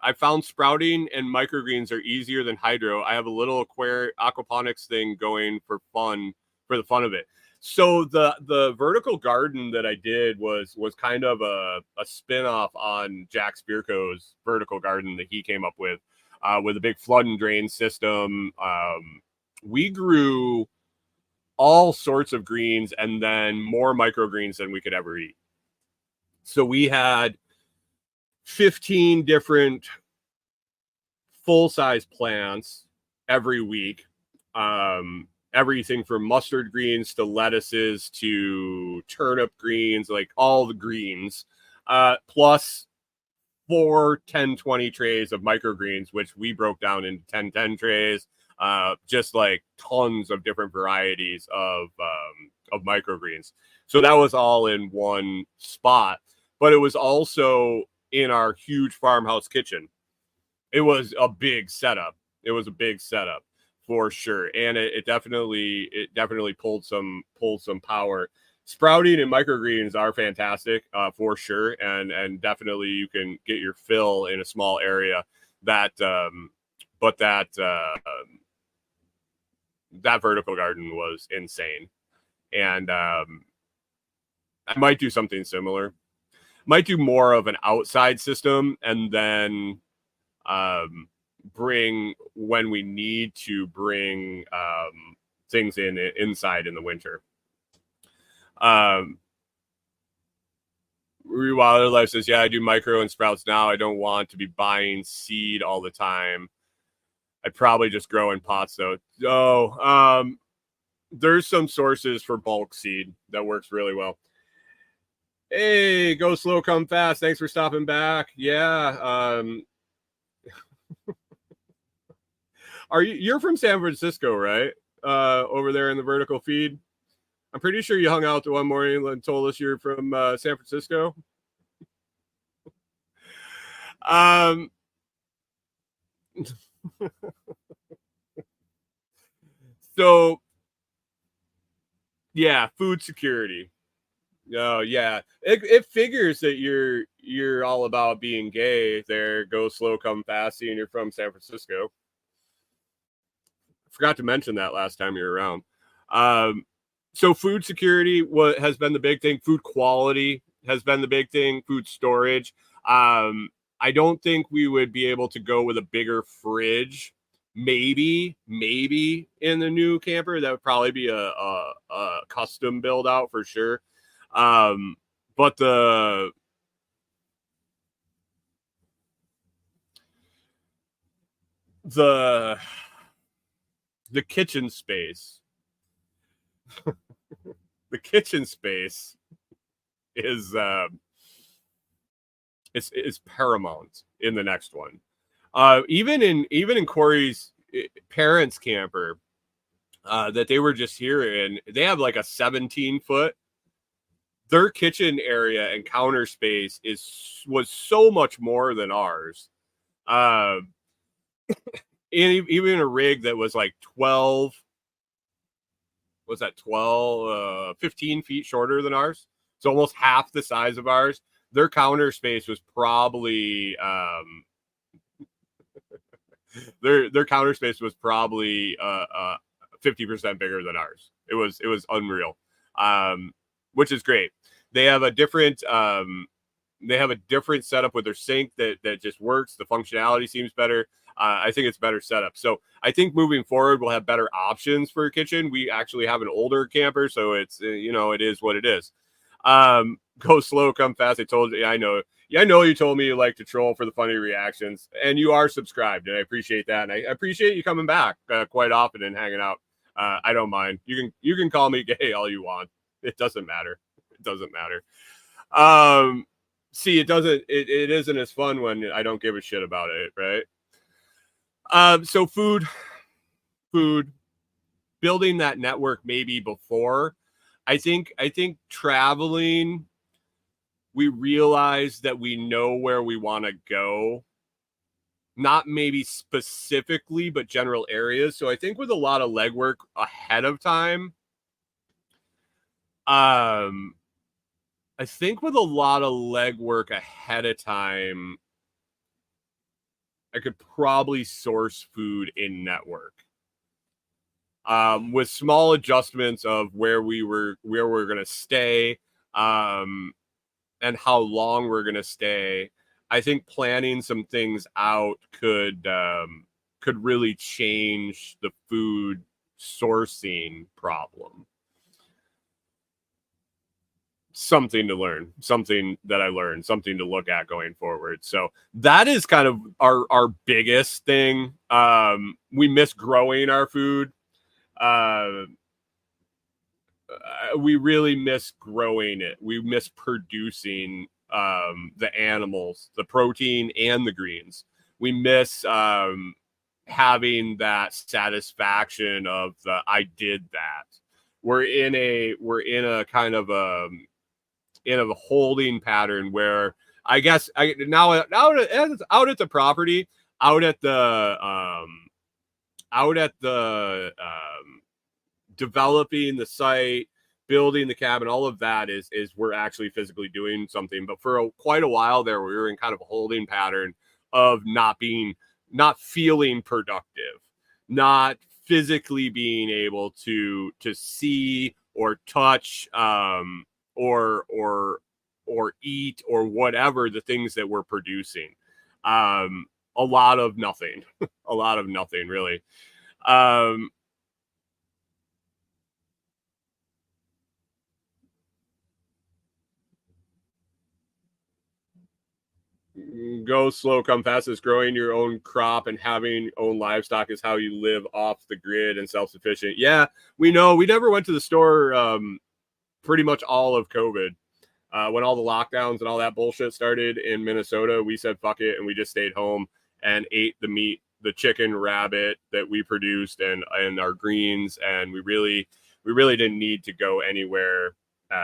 I found sprouting and microgreens are easier than hydro. I have a little aquaponics thing going for the fun of it. So the vertical garden that I did was kind of a spin-off on Jack Spirko's vertical garden that he came up with a big flood and drain system. We grew all sorts of greens and then more microgreens than we could ever eat. So we had 15 different full-size plants every week. Everything from mustard greens to lettuces to turnip greens, like all the greens, plus 4 10-20 trays of microgreens, which we broke down into 10-10 trays, just like tons of different varieties of microgreens. So that was all in one spot, but it was also in our huge farmhouse kitchen. It was a big setup. For sure, and it definitely pulled some power. Sprouting and microgreens are fantastic, for sure, and definitely you can get your fill in a small area. That vertical garden was insane, and I might do something similar. Might do more of an outside system, and then bring when we need to bring things inside in the winter. Rewilder Life says, yeah, I do micro and sprouts now. I don't want to be buying seed all the time. I'd probably just grow in pots though. There's some sources for bulk seed that works really well. Hey, go slow, come fast. Thanks for stopping back. Yeah. You're from San Francisco, right? Over there in the vertical feed. I'm pretty sure you hung out one morning and told us you're from San Francisco. So yeah, food security. Oh yeah, it figures that you're all about being gay. There, go slow, come fast, and you're from San Francisco. Forgot to mention that last time you were around. So food security has been the big thing. Food quality has been the big thing. Food storage. I don't think we would be able to go with a bigger fridge. Maybe in the new camper that would probably be a custom build out for sure. But the kitchen space, is paramount in the next one. Even in Corey's parents' camper that they were just here in, they have like a 17-foot. Their kitchen area and counter space was so much more than ours. Even a rig that was like 15 feet shorter than ours. So almost half the size of ours. Their counter space was probably their counter space was probably 50% bigger than ours. It was unreal, which is great. They have a different setup with their sink that just works. The functionality seems better. I think it's better setup. So I think moving forward, we'll have better options for a kitchen. We actually have an older camper, so it's it is what it is. Go slow, come fast. I told you. I know. Yeah, I know you told me you like to troll for the funny reactions, and you are subscribed, and I appreciate that. And I appreciate you coming back quite often and hanging out. I don't mind. You can call me gay all you want. It doesn't matter. see, it isn't as fun when I don't give a shit about it, right? So food, building that network maybe before. I think traveling, we realize that we know where we want to go, not maybe specifically, but general areas. So I think with a lot of legwork ahead of time, I think with a lot of legwork ahead of time, I could probably source food in network. With small adjustments of where we're going to stay, and how long we're going to stay. I think planning some things out could really change the food sourcing problem. Something to learn, something that I learned, something to look at going forward. So that is kind of our biggest thing. We miss growing our food. We really miss growing it. We miss producing the animals, the protein and the greens. We miss having that satisfaction of I did that. We're in a kind of in a holding pattern where I guess now out at the property, out at the developing the site, building the cabin, all of that is we're actually physically doing something. But for quite a while there, we were in kind of a holding pattern of not feeling productive, not physically being able to see or touch, or eat or whatever the things that we're producing. A lot of nothing, a lot of nothing really. Go slow, come fast. Is growing your own crop and having own livestock is how you live off the grid and self-sufficient. Yeah, we know. We never went to the store pretty much all of COVID. When all the lockdowns and all that bullshit started in Minnesota, we said fuck it and we just stayed home and ate the meat, the chicken, rabbit that we produced, and our greens, and we really didn't need to go anywhere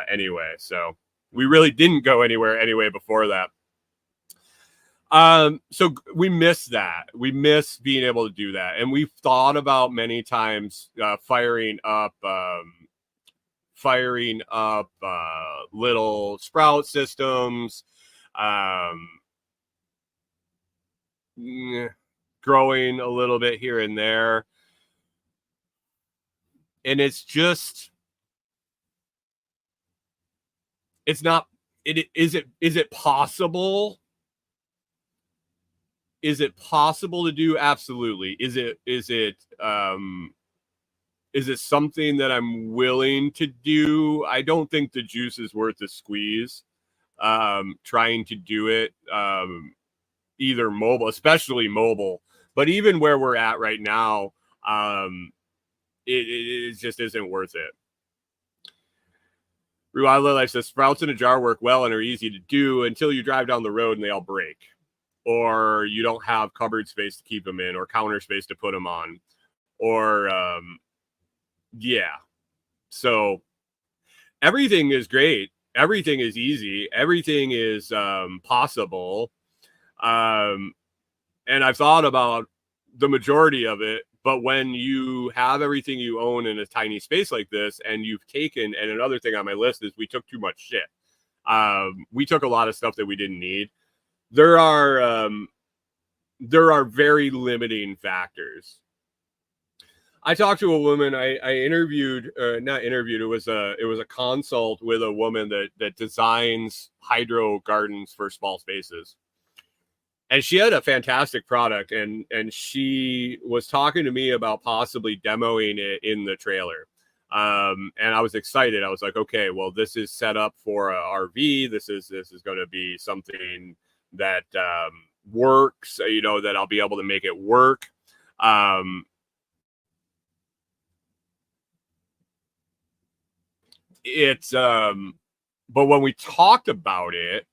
anyway. So we really didn't go anywhere anyway before that. So we miss that. We miss being able to do that. And we've thought about many times firing up little sprout systems, growing a little bit here and there. And it's just, it's not, is it possible? Is it possible to do? Absolutely. Is it something that I'm willing to do? I don't think the juice is worth the squeeze. Trying to do it, either mobile, especially mobile, but even where we're at right now, it just isn't worth it. Rewild Life says sprouts in a jar work well and are easy to do until you drive down the road and they all break, or you don't have cupboard space to keep them in, or counter space to put them on, or yeah. So everything is great. Everything is easy. Everything is possible. And I've thought about the majority of it, but when you have everything you own in a tiny space like this, and you've taken, and another thing on my list is we took too much shit. We took a lot of stuff that we didn't need. There are very limiting factors. I talked to a woman. I interviewed, not interviewed. It was a consult with a woman that designs hydro gardens for small spaces, and she had a fantastic product. And she was talking to me about possibly demoing it in the trailer. And I was excited. I was like, okay, well, this is set up for a RV. This is going to be something that works. That I'll be able to make it work. But when we talked about it,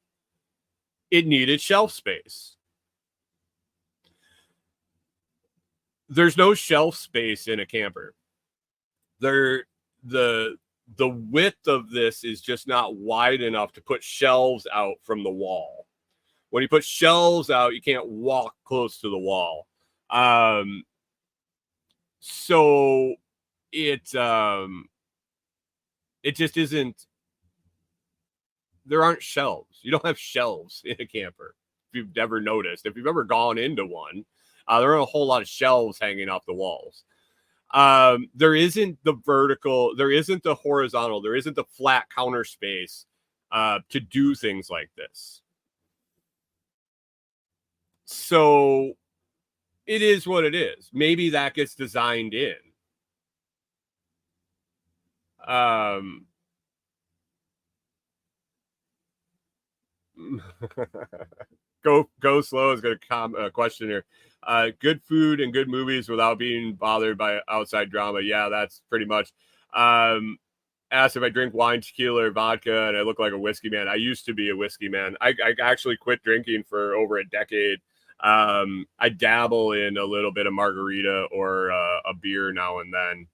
it needed shelf space. There's no shelf space in a camper. The width of this is just not wide enough to put shelves out from the wall. When you put shelves out, you can't walk close to the wall. So it just isn't. There aren't shelves. You don't have shelves in a camper. If you've never noticed, if you've ever gone into one, there aren't a whole lot of shelves hanging off the walls. There isn't the vertical, there isn't the horizontal, there isn't the flat counter space to do things like this. So it is what it is. Maybe that gets designed in. Go slow is going to question here. Good food and good movies without being bothered by outside drama. Yeah, that's pretty much. Asked if I drink wine, tequila, or vodka, and I look like a whiskey man. I used to be a whiskey man. I actually quit drinking for over a decade. I dabble in a little bit of margarita or a beer now and then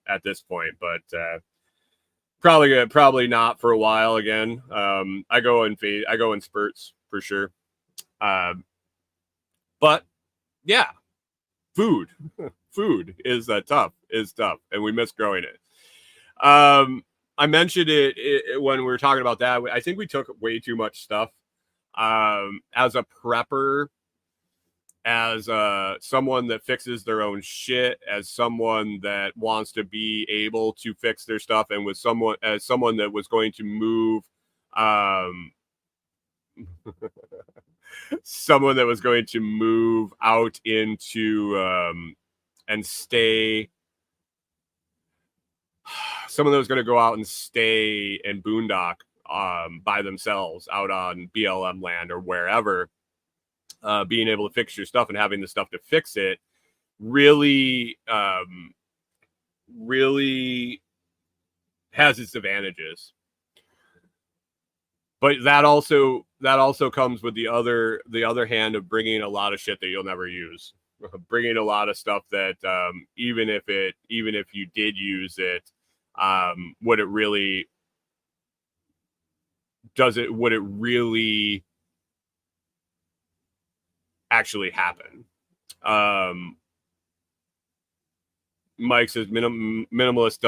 at this point, but probably not for a while again. I go in spurts for sure. But yeah, food is tough, and we miss growing it. I mentioned it when we were talking about that. I think we took way too much stuff. As a prepper, as someone that fixes their own shit, as someone that wants to be able to fix their stuff, and as someone that was going to move, someone that was going to move out into and stay. Someone that was going to go out and stay and boondock by themselves out on BLM land or wherever, being able to fix your stuff and having the stuff to fix it really has its advantages. But that also comes with the other hand of bringing a lot of shit that you'll never use, bringing a lot of stuff that even if you did use it, would it really actually happen? Mike says minimalist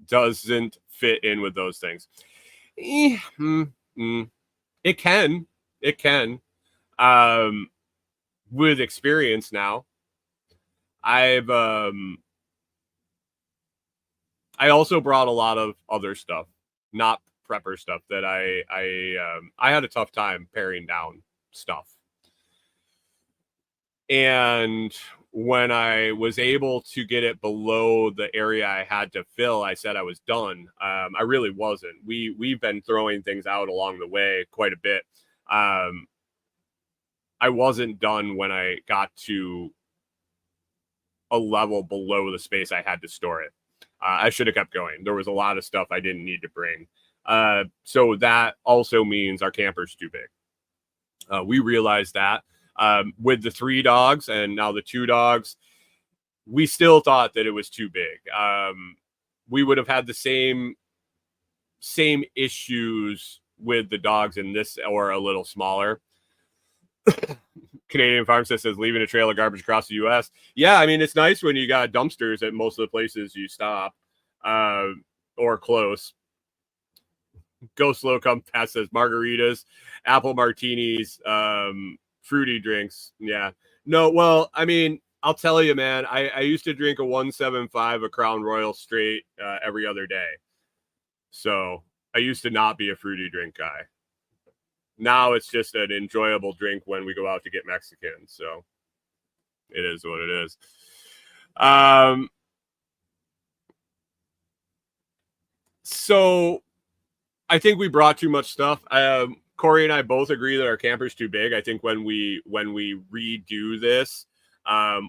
doesn't fit in with those things. It can with experience now. I also brought a lot of other stuff, not prepper stuff, that I had a tough time paring down stuff. And when I was able to get it below the area I had to fill, I said I was done. I really wasn't. We've been throwing things out along the way quite a bit. I wasn't done when I got to a level below the space I had to store it. I should have kept going. There was a lot of stuff I didn't need to bring. So that also means our camper's too big. We realized that. With the 3 dogs and now the 2 dogs, we still thought that it was too big. We would have had the same issues with the dogs in this, or a little smaller. Canadian Farmstead says leaving a trail of garbage across the U.S. Yeah, I mean, it's nice when you got dumpsters at most of the places you stop, or close. Go slow, come fast says margaritas, apple martinis, fruity drinks. Yeah. No, well, I mean, I'll tell you, man, I used to drink a 175 a Crown Royal straight every other day. So I used to not be a fruity drink guy. Now it's just an enjoyable drink when we go out to get Mexican. So it is what it is. So I think we brought too much stuff. Corey and I both agree that our camper's too big. I think when we redo this,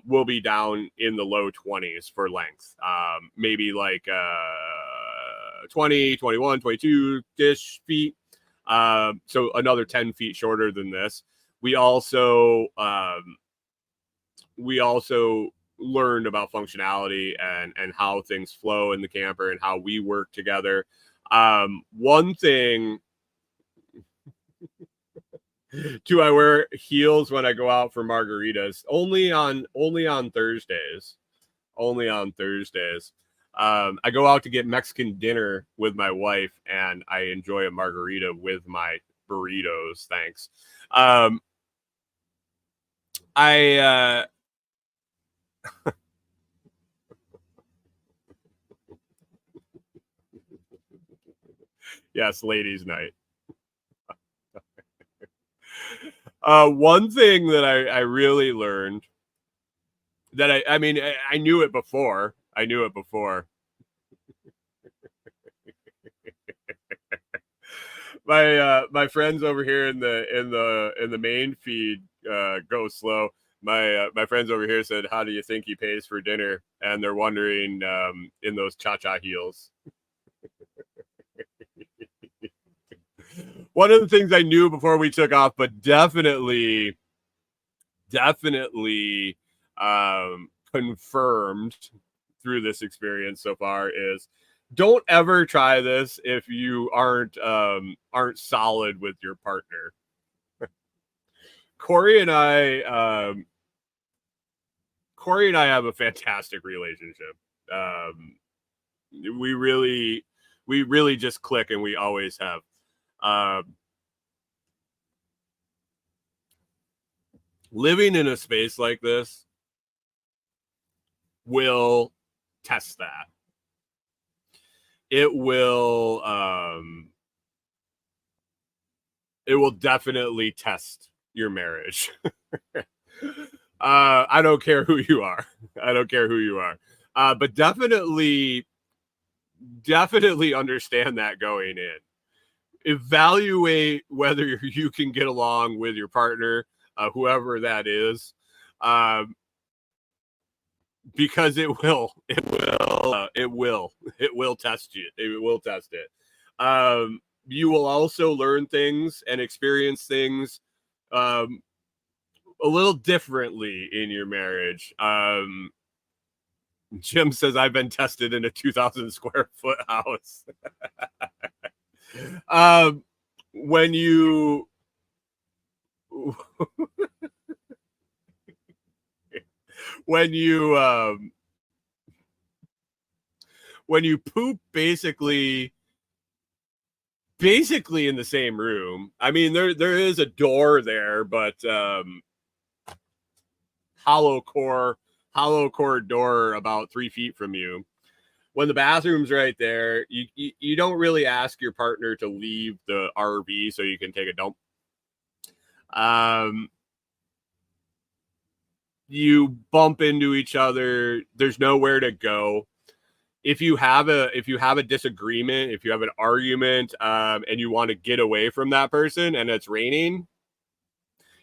we'll be down in the low 20s for length. Maybe like 20, 21, 22-ish feet. So another 10 feet shorter than this. We also learned about functionality and how things flow in the camper and how we work together. One thing, do I wear heels when I go out for margaritas? Only on Thursdays. Only on Thursdays. I go out to get Mexican dinner with my wife, and I enjoy a margarita with my burritos. Thanks. Yes, ladies' night. One thing that I really learned that I mean, I knew it before. I knew it before. My friends over here in the main feed go slow. My friends over here said, "How do you think he pays for dinner?" And they're wondering in those cha-cha heels. One of the things I knew before we took off, but definitely confirmed through this experience so far is don't ever try this if you aren't solid with your partner. Corey and I have a fantastic relationship. We really just click, and we always have. Living in a space like this will test that. It will definitely test your marriage. I don't care who you are. But definitely understand that going in. Evaluate whether you can get along with your partner, whoever that is, because it will test you. It will test it. You will also learn things and experience things a little differently in your marriage. Jim says, I've been tested in a 2,000 square foot house. When you when you poop basically in the same room. I mean, there is a door there, but hollow core door about 3 feet from you. When the bathroom's right there, you don't really ask your partner to leave the RV so you can take a dump. You bump into each other. There's nowhere to go. If you have a disagreement, if you have an argument, and you want to get away from that person, and it's raining,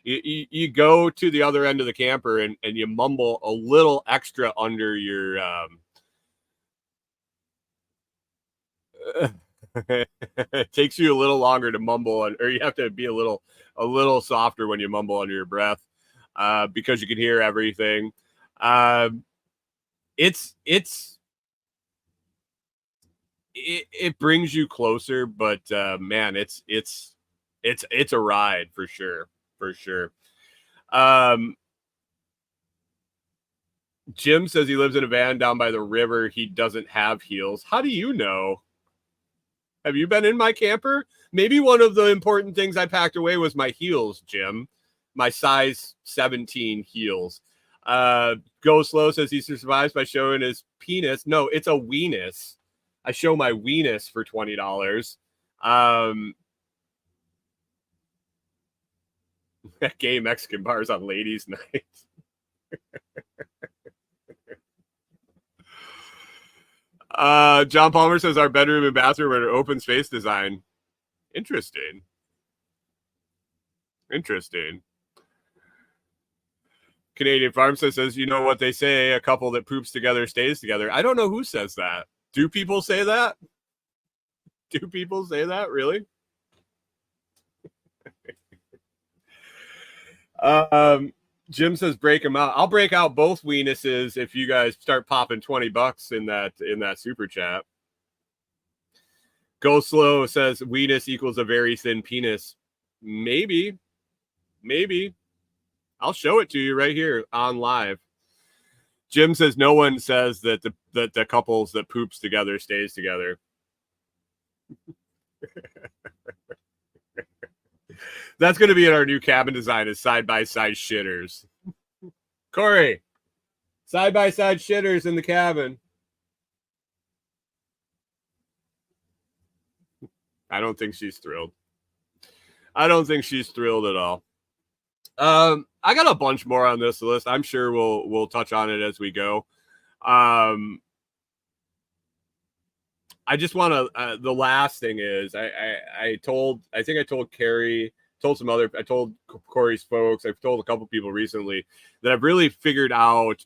you go to the other end of the camper and you mumble a little extra under your. It takes you a little longer to mumble, or you have to be a little softer when you mumble under your breath, because you can hear everything. It brings you closer, but man, it's a ride for sure. Jim says he lives in a van down by the river. He doesn't have heels. How do you know? Have you been in my camper? Maybe one of the important things I packed away was my heels, Jim. My size 17 heels. Go Slow says he survives by showing his penis. No, it's a weenus. I show my weenus for $20. Gay Mexican bars on ladies' night. John Palmer says our bedroom and bathroom are an open space design. Interesting. Canadian Farm says, you know what they say, a couple that poops together stays together. I don't know who says that. Do people say that? Really? Jim says break them out. I'll break out both weenuses if you guys start popping $20 in that super chat. Go Slow says weenus equals a very thin penis. Maybe. I'll show it to you right here on live. Jim says no one says that the couples that poops together stays together. That's going to be in our new cabin design is side-by-side shitters. Corey, side-by-side shitters in the cabin. I don't think she's thrilled. I don't think she's thrilled at all. I got a bunch more on this list. I'm sure we'll touch on it as we go. I just want to. The last thing is, I told Carrie, I told Corey's folks, I've told a couple people recently that I've really figured out.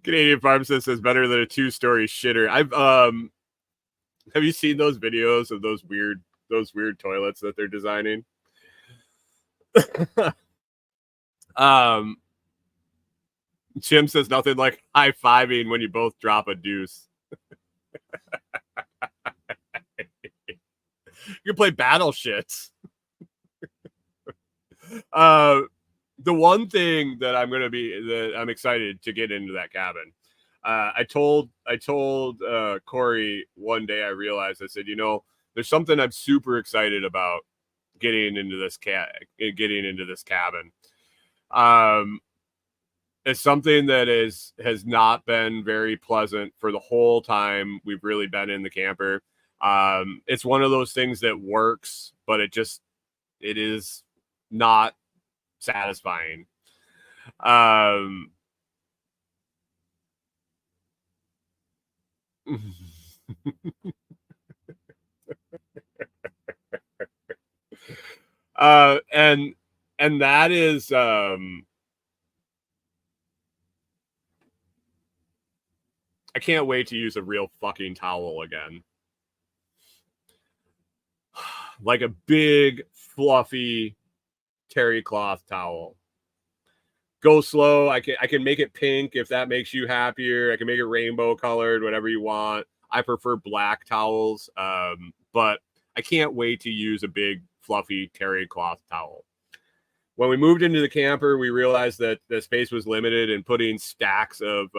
Canadian Pharmacist says better than a 2-story shitter. Have you seen those videos of those weird toilets that they're designing? Jim says nothing like high-fiving when you both drop a deuce. You can play battle shits. The one thing that I'm excited to get into that cabin. I told Corey one day, I realized, I said, there's something I'm super excited about getting into this cabin. It's something that has not been very pleasant for the whole time we've really been in the camper. It's one of those things that works, but it is not satisfying. And that is I can't wait to use a real fucking towel again. Like a big fluffy terry cloth towel. Go Slow. I can make it pink if that makes you happier. I can make it rainbow colored, whatever you want. I prefer black towels, but I can't wait to use a big fluffy terry cloth towel. When we moved into the camper, we realized that the space was limited, and putting stacks of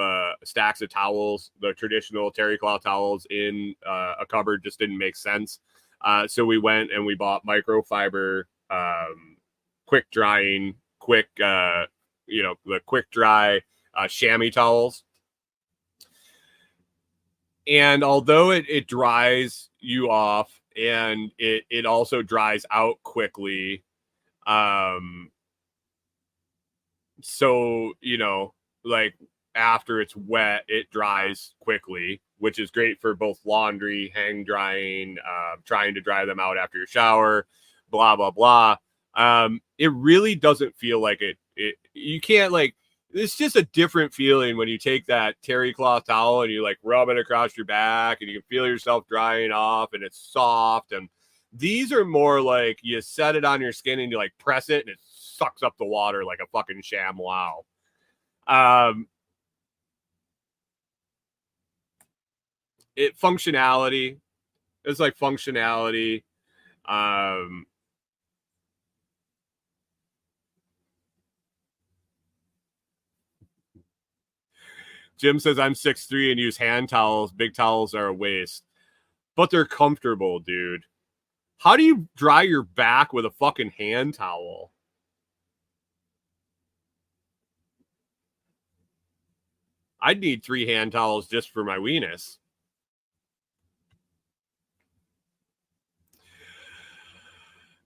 towels, the traditional terry cloth towels, in a cupboard just didn't make sense. So we went and we bought microfiber, quick drying, the quick dry chamois towels. And although it dries you off and it also dries out quickly, so, like after it's wet, it dries quickly, which is great for both laundry, hang drying, trying to dry them out after your shower, blah, blah, blah. It really doesn't feel like you can't it's just a different feeling when you take that terry cloth towel and you rub it across your back and you can feel yourself drying off and it's soft. And these are more like you set it on your skin and you press it and it sucks up the water like a fucking ShamWow. Functionality. It's functionality. Jim says I'm 6'3" and use hand towels. Big towels are a waste. But they're comfortable, dude. How do you dry your back with a fucking hand towel? I'd need 3 hand towels just for my weenus.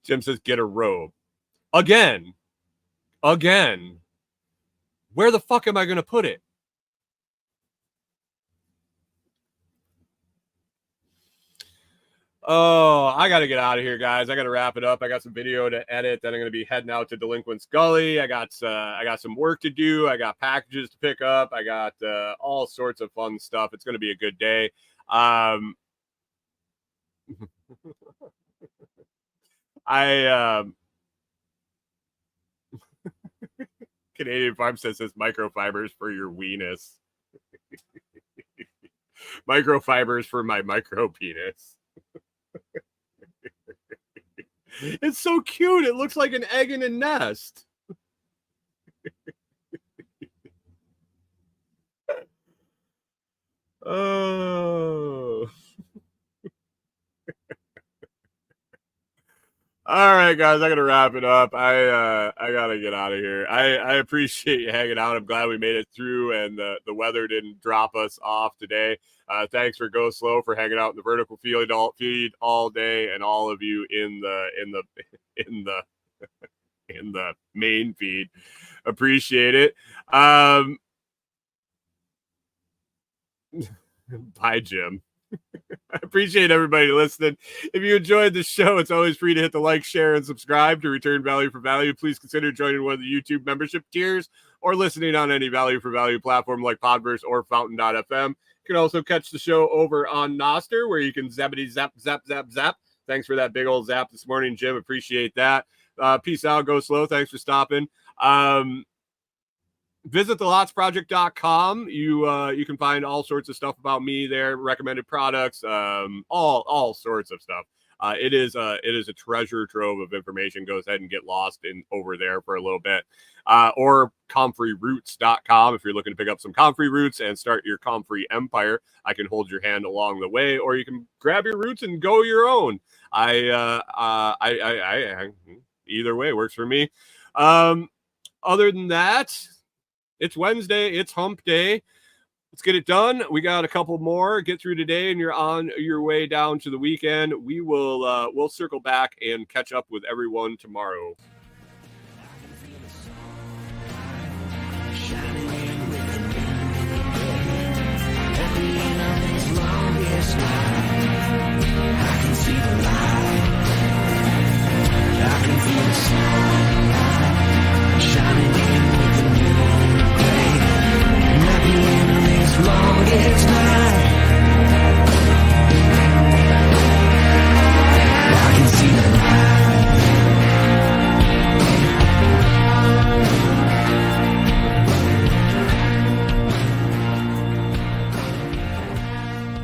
Jim says get a robe. Again. Where the fuck am I going to put it? Oh, I got to get out of here, guys. I got to wrap it up. I got some video to edit. Then I'm going to be heading out to Delinquent's Gully. I got some work to do. I got packages to pick up. I got all sorts of fun stuff. It's going to be a good day. I Canadian Farm says microfibers for your weenus. Microfibers for my micro penis. It's so cute. It looks like an egg in a nest. Oh. All right, guys, I gotta wrap it up. I gotta get out of here. I appreciate you hanging out. I'm glad we made it through, and the weather didn't drop us off today. Thanks for Go Slow for hanging out in the vertical feed all day, and all of you in the in the main feed. Appreciate it. Bye, Jim. I appreciate everybody listening. If you enjoyed the show, it's always free to hit the like, share, and subscribe to return value for value. Please consider joining one of the YouTube membership tiers or listening on any value for value platform like Podverse or Fountain.fm. You can also catch the show over on Noster, where you can zappity zap, zap, zap, zap. Thanks for that big old zap this morning, Jim. Appreciate that. Peace out. Go slow. Thanks for stopping. Visit thelotsproject.com. You can find all sorts of stuff about me there, recommended products, all sorts of stuff. It is a treasure trove of information. Go ahead and get lost in over there for a little bit. Or comfreyroots.com if you're looking to pick up some comfrey roots and start your comfrey empire. I can hold your hand along the way, or you can grab your roots and go your own. I either way works for me. Other than that, it's Wednesday. It's hump day. Let's get it done. We got a couple more. Get through today, and you're on your way down to the weekend. We'll circle back and catch up with everyone tomorrow.